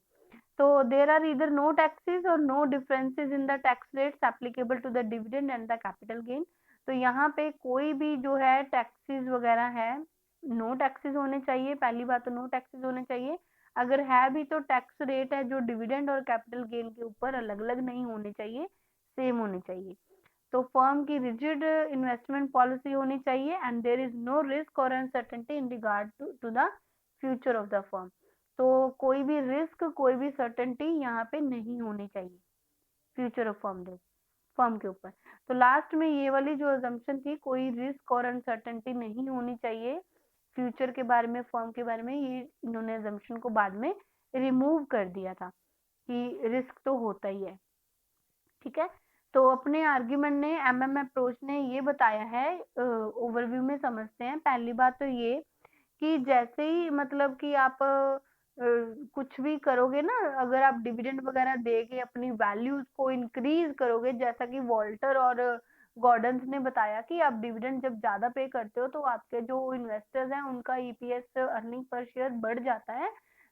तो there are either no taxes और no differences in the tax rates applicable to the dividend and the capital gain. तो यहाँ पे कोई भी जो है टैक्सेस वगैरह है, नो टैक्सेस होने चाहिए। पहली बात तो नो टैक्सेस होने चाहिए। अगर है भी तो टैक्स रेट है जो डिविडेंड और कैपिटल गेन के ऊपर अलग अलग नहीं होने चाहिए, सेम होने चाहिए। तो फर्म की रिजिड इन्वेस्टमेंट पॉलिसी होनी चाहिए and there is no risk और uncertainty in regard to the future of the firm. तो कोई भी रिस्क, कोई भी सर्टेनिटी यहाँ पे नहीं होनी चाहिए फ्यूचर ऑफ फर्म के ऊपर। तो लास्ट में ये वाली जो अजम्पशन थी, कोई रिस्क और अनसर्टेनिटी नहीं होनी चाहिए फ्यूचर के बारे में, फर्म के बारे में, ये इन्होंने अजम्पशन को बाद में रिमूव कर दिया था कि रिस्क तो होता ही है। ठीक है, तो अपने आर्ग्यूमेंट ने, अप्रोच ने ये बताया है, ओवरव्यू में समझते हैं। पहली बात तो ये कि जैसे ही मतलब कि आप कुछ भी करोगे ना, अगर आप डिविडेंड वगैरह देके अपनी वैल्यूज को इंक्रीज करोगे, जैसा कि वॉल्टर और गॉर्डन्स ने बताया कि आप डिविडेंड जब ज्यादा पे करते हो तो आपके जो इन्वेस्टर्स हैं उनका ईपीएस, अर्निंग पर शेयर, बढ़ जाता है।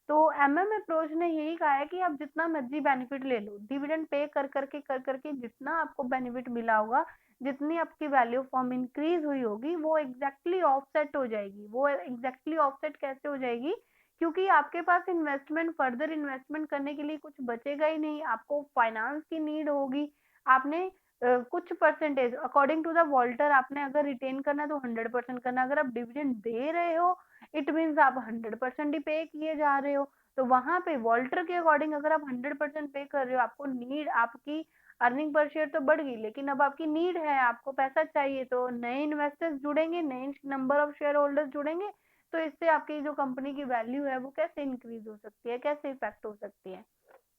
तो अप्रोच ने यही कहा है कि आप जितना मर्जी बेनिफिट ले लो, डिविडेंड पे कर करके जितना आपको बेनिफिट मिला होगा, जितनी आपकी वैल्यू फॉर्म इंक्रीज हुई होगी, वो एग्जैक्टली ऑफसेट हो जाएगी। वो एग्जैक्टली ऑफसेट कैसे हो जाएगी? क्योंकि आपके पास इन्वेस्टमेंट, फर्दर इन्वेस्टमेंट करने के लिए कुछ बचेगा ही नहीं, आपको फाइनेंस की नीड होगी। आपने कुछ percentage according to the Walter, आपने अगर रिटेन करना है तो 100% करना। अगर आप डिविडेंड दे रहे हो, इट मीन्स आप 100% ही पे किए जा रहे हो। तो वहां पे वॉल्टर के अकॉर्डिंग अगर आप 100% पे कर रहे हो, आपको नीड, आपकी अर्निंग पर शेयर तो बढ़ गई, लेकिन अब आपकी नीड है, आपको पैसा चाहिए, तो नए इन्वेस्टर्स जुड़ेंगे, नए नंबर ऑफ शेयर होल्डर्स जुड़ेंगे। तो इससे आपकी जो कंपनी की वैल्यू है वो कैसे इंक्रीज हो सकती है, कैसे इफेक्ट हो सकती है?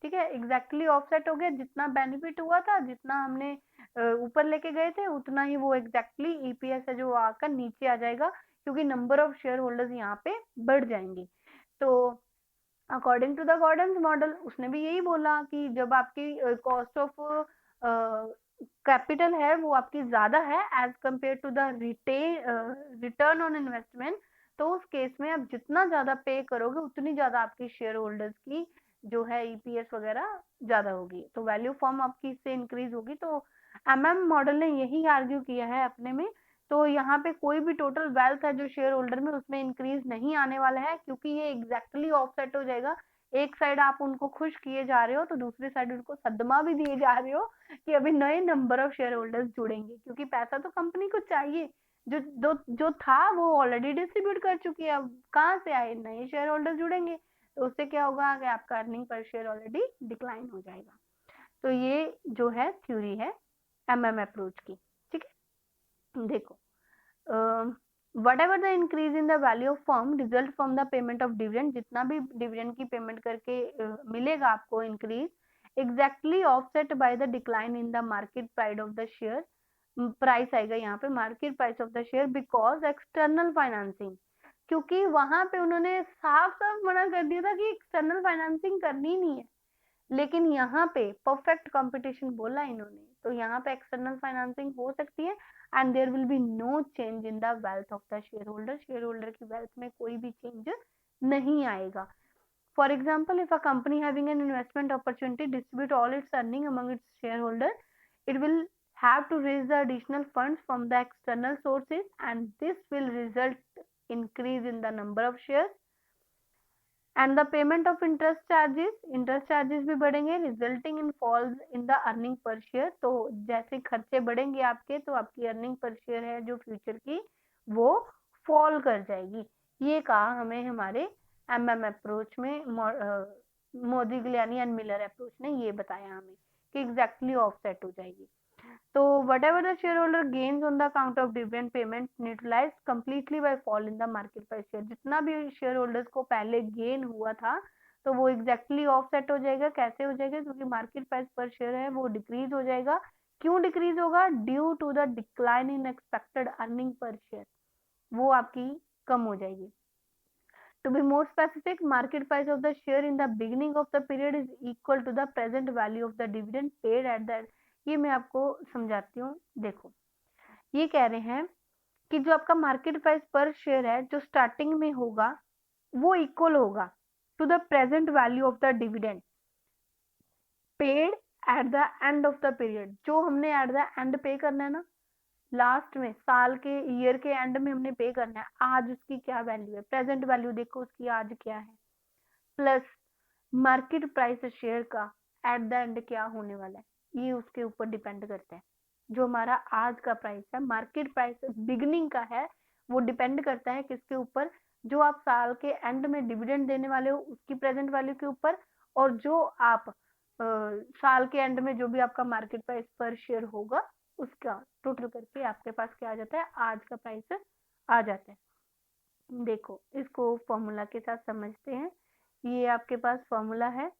ठीक है, एग्जैक्टली ऑफसेट हो गया। जितना बेनिफिट हुआ था, जितना हमने ऊपर लेके गए थे, उतना ही वो एग्जैक्टली ईपीएस है जो आकर नीचे आ जाएगा, क्योंकि नंबर ऑफ शेयर होल्डर्स यहाँ पे बढ़ जाएंगे। तो according to the Gordon's model, उसने भी यही बोला कि जब आपकी कॉस्ट ऑफ कैपिटल है वो आपकी ज्यादा है as compare to the return on investment, तो उस केस में आप जितना ज्यादा पे करोगे, उतनी ज्यादा आपकी शेयर होल्डर्स की जो है ईपीएस वगैरह ज्यादा होगी, तो वैल्यू फॉर्म आपकी इससे इंक्रीज होगी। तो मॉडल ने यही आर्ग्यू किया है अपने में। तो यहाँ पे कोई भी टोटल वेल्थ है जो शेयर होल्डर में, उसमें इंक्रीज नहीं आने वाला है, क्योंकि ये एग्जैक्टली ऑफसेट हो जाएगा। एक साइड आप उनको खुश किए जा रहे हो, तो दूसरी साइड उनको सदमा भी दिए जा रहे हो कि अभी नए नंबर ऑफ शेयर होल्डर्स जुड़ेंगे, क्योंकि पैसा तो कंपनी को चाहिए। जो था वो ऑलरेडी डिस्ट्रीब्यूट कर चुकी है, अब कहाँ से आए नए शेयर होल्डर्स जुड़ेंगे, तो उससे क्या होगा कि आपका earning per share already decline हो जाएगा। तो ये जो है थ्योरी है अप्रोच की। ठीक है, देखो whatever the increase in the value of firm result from the payment of dividend, जितना भी डिविडेंड की पेमेंट करके मिलेगा आपको increase, exactly offset by the decline in the market price of the share, price आएगा यहाँ पे market price of the share because external financing, क्योंकि वहां पे उन्होंने साफ साफ मना कर दिया था कि एक्सटर्नल फाइनेंसिंग करनी नहीं है, लेकिन यहाँ पे परफेक्ट कंपटीशन बोला इन्होंने, तो यहाँ पे एक्सटर्नल फाइनेंसिंग हो सकती है and there will be no change in the wealth of the share holder की वेल्थ में कोई भी चेंज नहीं आएगा. For example, if a company having an investment opportunity distribute all its earning among its share holder, it will have to raise the additional funds from the external sources and this will result increase in the number of shares and the payment of interest charges भी बढ़ेंगे resulting in falls in the earning per share. तो जैसे खर्चे बढ़ेंगे आपके तो आपकी earning per share है जो फ्यूचर की वो फॉल कर जाएगी. ये कहा हमें हमारे एमएम अप्रोच में, मोदिग्लियानी एंड मिलर अप्रोच ने ये बताया हमें कि एग्जैक्टली ऑफसेट हो जाएगी. तो whatever the shareholder gains on the account of dividend payment neutralized completely by fall in the market price share, जितना भी शेयर होल्डर्स को पहले गेन हुआ था तो वो एग्जैक्टली ऑफसेट हो जाएगा. कैसे हो जाएगा? क्योंकि मार्केट प्राइस पर शेयर है वो डिक्रीज हो जाएगा. क्यों डिक्रीज होगा? Due to the decline in expected earning per share, वो आपकी कम हो जाएगी. To be more specific, market price of the share in the beginning of the period is equal to the present value of the dividend paid at the. ये मैं आपको समझाती हूँ. देखो, ये कह रहे हैं कि जो आपका मार्केट प्राइस पर शेयर है जो स्टार्टिंग में होगा वो इक्वल होगा to the present value of the dividend paid at the end of the period. जो हमने एट द एंड पे करना है ना, लास्ट में साल के ईयर के एंड में हमने पे करना है, आज उसकी क्या वैल्यू है, प्रेजेंट वैल्यू देखो उसकी आज क्या है, प्लस मार्केट प्राइस शेयर का एट द एंड क्या होने वाला है, ये उसके ऊपर डिपेंड करता है. जो हमारा आज का प्राइस है, मार्केट प्राइस बिगनिंग का है, वो डिपेंड करता है किसके ऊपर? जो आप साल के एंड में डिविडेंड देने वाले हो उसकी प्रेजेंट वैल्यू के ऊपर, और जो आप साल के एंड में जो भी आपका मार्केट प्राइस पर शेयर होगा उसका टोटल करके आपके पास क्या आ जाता है? आज का प्राइस आ जाता है. देखो, इसको फॉर्मूला के साथ समझते हैं. ये आपके पास फॉर्मूला है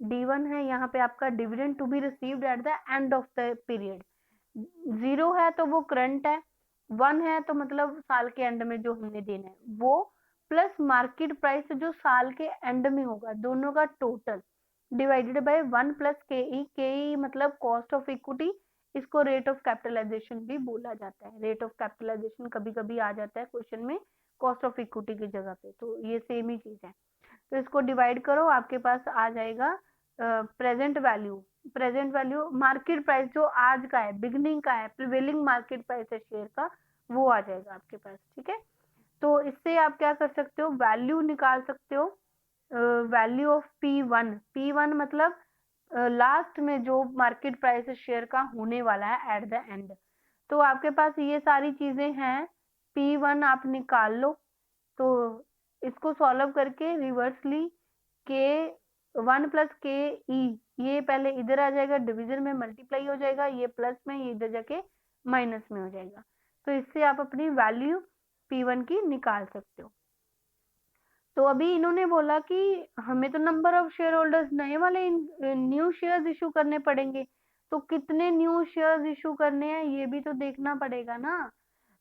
D1 है यहाँ पे आपका dividend to be received at the end of the period. 0 है तो वो करंट है, 1 है तो मतलब साल के एंड में जो हमने देना है वो, प्लस मार्केट प्राइस जो साल के एंड में होगा, दोनों का टोटल डिवाइडेड बाय 1 प्लस के मतलब कॉस्ट ऑफ इक्विटी. इसको रेट ऑफ कैपिटलाइजेशन भी बोला जाता है. रेट ऑफ कैपिटलाइजेशन कभी कभी आ जाता है क्वेश्चन में कॉस्ट ऑफ इक्विटी की जगह पे, तो ये सेम ही चीज है. तो इसको डिवाइड करो, आपके पास आ जाएगा प्रेजेंट वैल्यू मार्केट प्राइस जो आज का है, बिगनिंग का है, प्रिवेलिंग मार्केट प्राइस है शेयर का, वो आ जाएगा आपके पास. ठीक है, तो इससे आप क्या कर सकते हो? वैल्यू निकाल सकते हो. वैल्यू ऑफ P1 मतलब लास्ट में जो मार्केट प्राइस शेयर का होने वाला है एट द एंड. तो आपके पास ये सारी चीजें हैं, P1 आप निकाल लो. तो इसको सॉल्व करके रिवर्सली K1 प्लस KE, ये पहले इधर आ जाएगा, डिवीजन में मल्टीप्लाई हो जाएगा, ये प्लस में, ये इधर जाके माइनस में हो जाएगा. तो इससे आप अपनी वैल्यू P1 की निकाल सकते हो. तो अभी इन्होंने बोला कि हमें तो नंबर ऑफ शेयर होल्डर्स नए वाले न्यू शेयर्स इशू करने पड़ेंगे, तो कितने न्यू शेयर्स इशू करने हैं ये भी तो देखना पड़ेगा ना.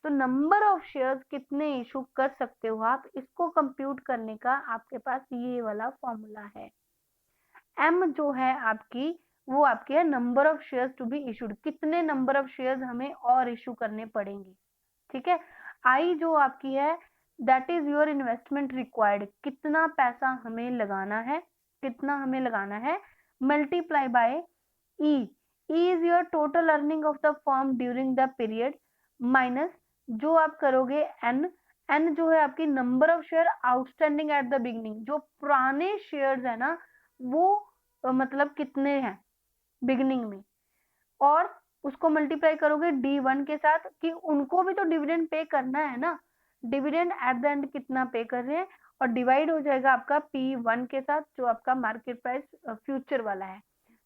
तो नंबर ऑफ शेयर्स कितने इशू कर सकते हो आप, इसको कंप्यूट करने का आपके पास ये वाला फॉर्मूला है. एम जो है आपकी, वो आपकी है number of shares to be issued, कितने नंबर ऑफ शेयर्स हमें और इशू करने पड़ेंगे. ठीक है, आई जो आपकी है that is your investment required, कितना पैसा हमें लगाना है, multiply by E is your total earning of the firm during the period, minus जो आप करोगे एन जो है आपकी number of share outstanding at the beginning, जो पुराने शेयर्स है ना वो मतलब कितने हैं बिगनिंग में, और उसको मल्टीप्लाई करोगे D1 के साथ कि उनको भी तो डिविडेंड पे करना है ना, डिविडेंड एट द एंड कितना पे कर रहे हैं, और डिवाइड हो जाएगा आपका P1 के साथ जो आपका मार्केट प्राइस फ्यूचर वाला है.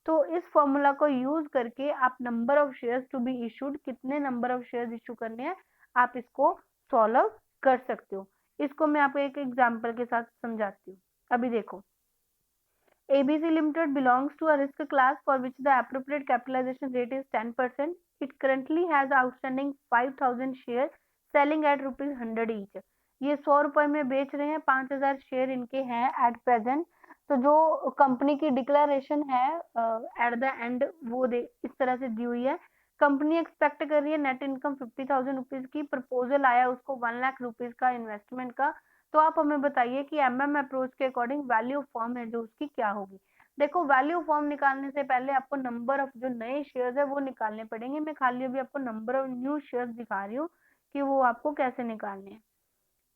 तो इस फॉर्मूला को यूज करके आप number of shares to be issued, कितने नंबर ऑफ शेयर्स इशू करने हैं आप इसको सॉल्व कर सकते हो। इसको मैं आपको एक एग्जाम्पल के साथ समझाती हूँ। अभी देखो, ABC Limited belongs to a risk class for which the appropriate capitalization rate is 10%. It currently has outstanding 5,000 shares selling at ₹100 each. ये 100 रुपए में बेच रहे हैं, 5,000 शेयर इनके हैं एट प्रेजेंट। तो जो कंपनी की डिक्लेरेशन है एट द एंड वो इस तरह से दी हुई है। कंपनी एक्सपेक्ट कर रही है नेट इनकम 50,000 रुपीज की। प्रपोजल आया उसको 1 लाख रुपीज का इन्वेस्टमेंट का। तो आप हमें बताइए कि MM अप्रोच के अकॉर्डिंग वैल्यू ऑफ फर्म है जो उसकी क्या होगी। देखो, वैल्यू ऑफ फर्म निकालने से पहले आपको नंबर ऑफ जो नए शेयर्स है वो निकालने पड़ेंगे। मैं खाली अभी आपको नंबर ऑफ न्यू शेयर्स दिखा रही हूँ कि वो आपको कैसे निकालने हैं।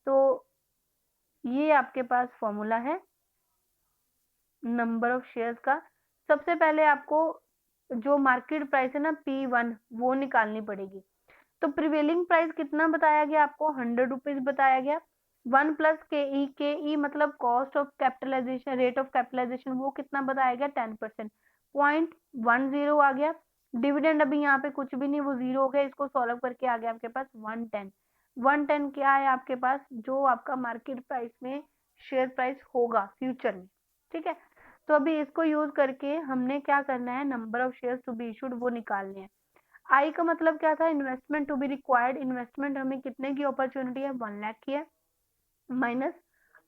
तो ये आपके पास फॉर्मूला है नंबर ऑफ शेयर्स का। सबसे पहले आपको जो मार्केट प्राइस है ना P1 वो निकालनी पड़ेगी। तो प्रिवेलिंग प्राइस कितना बताया गया आपको, 100 रुपीज बताया गया। 1 प्लस KE, KE मतलब cost of capitalization, rate of capitalization, वो कितना बताया गया 10%, 0.10 आ गया। डिविडेंड अभी यहाँ पे कुछ भी नहीं, वो 0 हो गया। इसको सॉल्व करके आ गया आपके पास 110। 110 क्या है आपके पास, जो आपका मार्केट प्राइस में शेयर प्राइस होगा फ्यूचर में। ठीक है, तो अभी इसको यूज करके हमने क्या करना है, number of shares to be issued वो निकालने हैं। आई का मतलब क्या था, investment to be required. Investment हमें कितने की अपॉर्चुनिटी है, 1 लाख की है। माइनस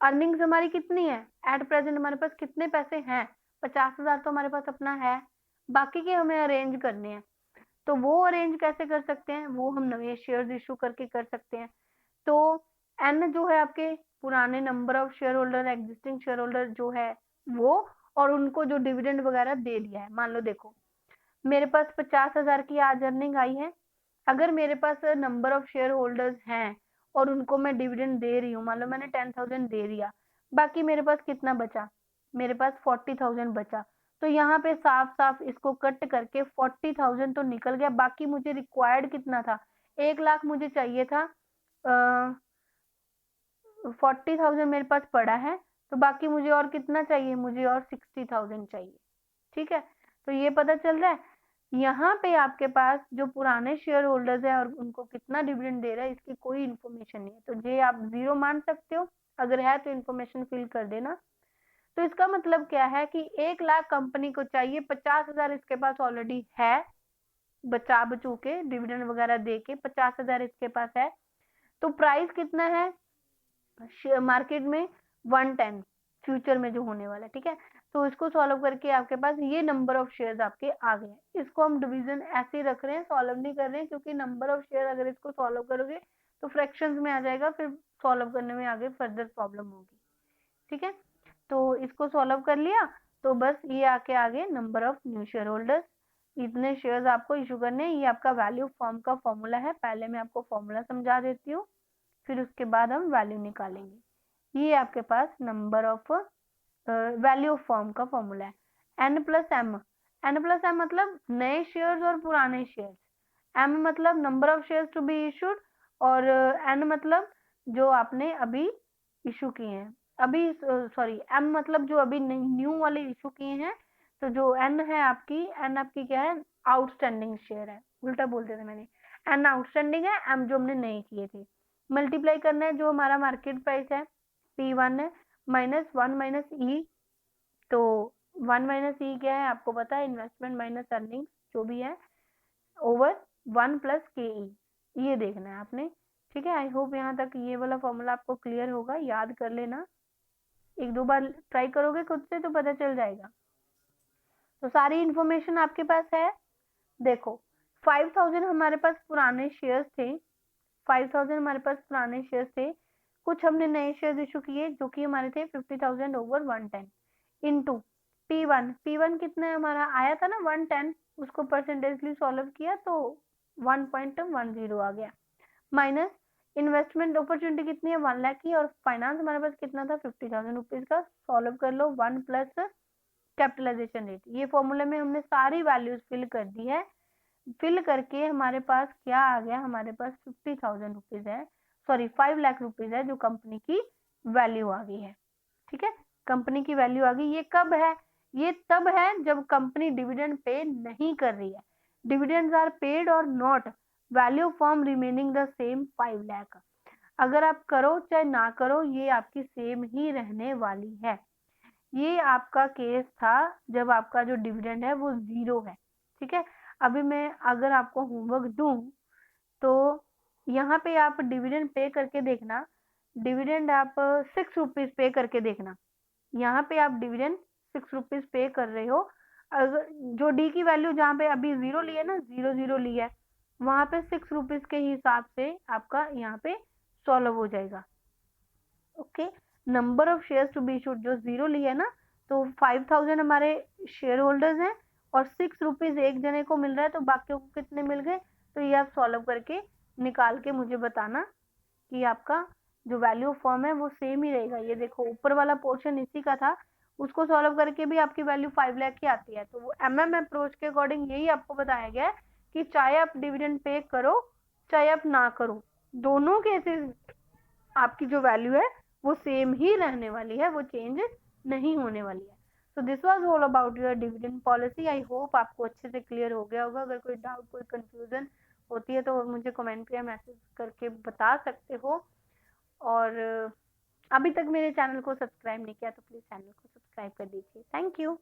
अर्निंग्स हमारी कितनी है, एट प्रेजेंट हमारे पास कितने पैसे हैं, 50,000 तो हमारे पास अपना है। बाकी के हमें अरेंज करने हैं। तो वो अरेंज कैसे कर सकते हैं, वो हम नए शेयर्स इशू करके कर सकते हैं। तो एन जो है आपके पुराने number of share holder, existing share holder जो है वो, और उनको जो डिविडेंड वगैरह दे दिया है। मान लो देखो, मेरे पास 50,000 की आज अर्निंग आई है। अगर मेरे पास नंबर ऑफ शेयर होल्डर्स हैं और उनको मैं डिविडेंड दे रही हूँ, मान लो मैंने 10,000 दे दिया, बाकी मेरे पास कितना बचा, मेरे पास 40,000 बचा। तो यहाँ पे साफ साफ इसको कट करके 40,000 तो निकल गया। बाकी मुझे रिक्वायर्ड कितना था, 1 लाख मुझे चाहिए था। 40,000 मेरे पास पड़ा है, तो बाकी मुझे और कितना चाहिए, मुझे और 60,000 चाहिए। ठीक है, तो ये पता चल रहा है। यहाँ पे आपके पास जो पुराने शेयर होल्डर्स है और उनको कितना डिविडेंड दे रहा है इसकी कोई इन्फॉर्मेशन नहीं है। तो ये आप 0 मान सकते हो, अगर है तो इन्फॉर्मेशन फिल कर देना। तो इसका मतलब क्या है कि 1 लाख कंपनी को चाहिए, 50,000 इसके पास ऑलरेडी है, बचा बचू के डिविडेंड वगैरह दे के 50,000 इसके पास है। तो प्राइस कितना है मार्केट में, 110 फ्यूचर में जो होने वाला है। ठीक है, तो इसको सॉल्व करके आपके पास ये नंबर ऑफ शेयर्स आपके आ गए। इसको हम डिवीजन ऐसे ही रख रहे हैं, सॉल्व नहीं कर रहे हैं, क्योंकि नंबर ऑफ शेयर अगर इसको सॉल्व करोगे तो फ्रैक्शंस में आ जाएगा, फिर सॉल्व करने में आगे फर्दर प्रॉब्लम होगी। ठीक है, तो इसको सॉल्व कर लिया, तो बस ये आके आगे number of new share holders, इतने शेयर्स आपको इशू करने। ये आपका वैल्यू फॉर्म का फॉर्मूला है। पहले मैं आपको फॉर्मूला समझा देती हूँ, फिर उसके बाद हम वैल्यू निकालेंगे। ये आपके पास number of value of firm का फॉर्मूला है, N plus M. N plus M मतलब नए शेयर्स और पुराने शेयर्स, एम मतलब number of shares to be issued, और एन मतलब जो आपने अभी इशू किए हैं, अभी सॉरी एम मतलब जो अभी न्यू वाले इशू किए हैं। तो जो एन है आपकी, एन आपकी क्या है, आउटस्टैंडिंग शेयर है, उल्टा बोल दिया था मैंने। एन आउटस्टैंडिंग है, एम जो हमने नए किए थे। मल्टीप्लाई करना है जो हमारा मार्केट प्राइस है P1 है, माइनस 1 माइनस ई। तो 1 माइनस ई क्या है आपको पता है, इन्वेस्टमेंट माइनस अर्निंग जो भी है, ओवर 1 प्लस के ई, ये देखना है आपने। ठीक है, आई होप यहाँ तक ये वाला फॉर्मूला आपको क्लियर होगा, याद कर लेना। एक दो बार ट्राई करोगे खुद से तो पता चल जाएगा। तो सारी इंफॉर्मेशन आपके पास है। देखो, 5,000 हमारे पास पुराने शेयर्स थे, 5,000 हमारे पास पुराने शेयर्स थे। कुछ हमने नए शेयर्स इशू किए जो कि हमारे थे 50,000 ओवर 110 इनटू P1। P1 कितना है हमारा, आया था ना 110, उसको परसेंटेजली सॉल्व किया तो 1.10 आ गया। माइनस इन्वेस्टमेंट अपॉर्चुनिटी कितनी है, 1 लाख की, और फाइनेंस हमारे पास कितना था 50,000 रुपीज का। सॉल्व कर लो, 1 प्लस कैपिटलाइजेशन रेट। ये फॉर्मूले में हमने सारी वैल्यूज फिल कर दी है। फिल करके हमारे पास क्या आ गया, हमारे पास 50,000 रुपीज है, सॉरी 5 लाख रुपीज है, जो कंपनी की वैल्यू आ गई है। ठीक है, कंपनी की वैल्यू आ गई। ये कब है, ये तब है जब कंपनी डिविडेंड पे नहीं कर रही है। डिविडेंड्स आर पेड और not value of firm remaining the same 5 lakh. अगर आप करो चाहे ना करो ये आपकी सेम ही रहने वाली है। ये आपका केस था जब आपका जो डिविडेंड है वो 0 है। ठीक है, अभी मैं अगर आपको होमवर्क दूं तो यहाँ पे आप डिविडेंड पे करके देखना, डिविडेंड आप 6 रुपीज पे करके देखना। यहाँ पे आप डिविडेंड 6 रुपीज पे कर रहे हो। अगर जो डी की वैल्यू जहाँ पे अभी 0 ली है ना, 0 ली है, वहां पे 6 रुपीज के हिसाब से आपका यहाँ पे सॉल्व हो जाएगा। Okay, number of shares to be issued जो 0 ली है ना, तो 5000 हमारे शेयर होल्डर्स हैं और 6 रुपीज एक जने को मिल रहा है, तो बाकियों को कितने मिल गए? तो ये आप सॉल्व करके निकाल के मुझे बताना कि आपका जो वैल्यू ऑफ फर्म है वो सेम ही रहेगा। ये देखो ऊपर वाला पोर्शन इसी का था, उसको सॉल्व करके भी आपकी वैल्यू 5 लाख की आती है। तो वो अप्रोच के अकॉर्डिंग यही आपको बताया गया है कि चाहे आप डिविडेंड पे करो चाहे आप ना करो, दोनों केसेस आपकी जो वैल्यू है वो सेम ही रहने वाली है, वो चेंज नहीं होने वाली है। तो this was all about your dividend policy. I hope आपको अच्छे से क्लियर हो गया होगा। अगर कोई डाउट कोई कंफ्यूजन होती है तो मुझे कमेंट या मैसेज करके बता सकते हो। और अभी तक मेरे चैनल को सब्सक्राइब नहीं किया तो प्लीज चैनल को सब्सक्राइब कर दीजिए। Thank you.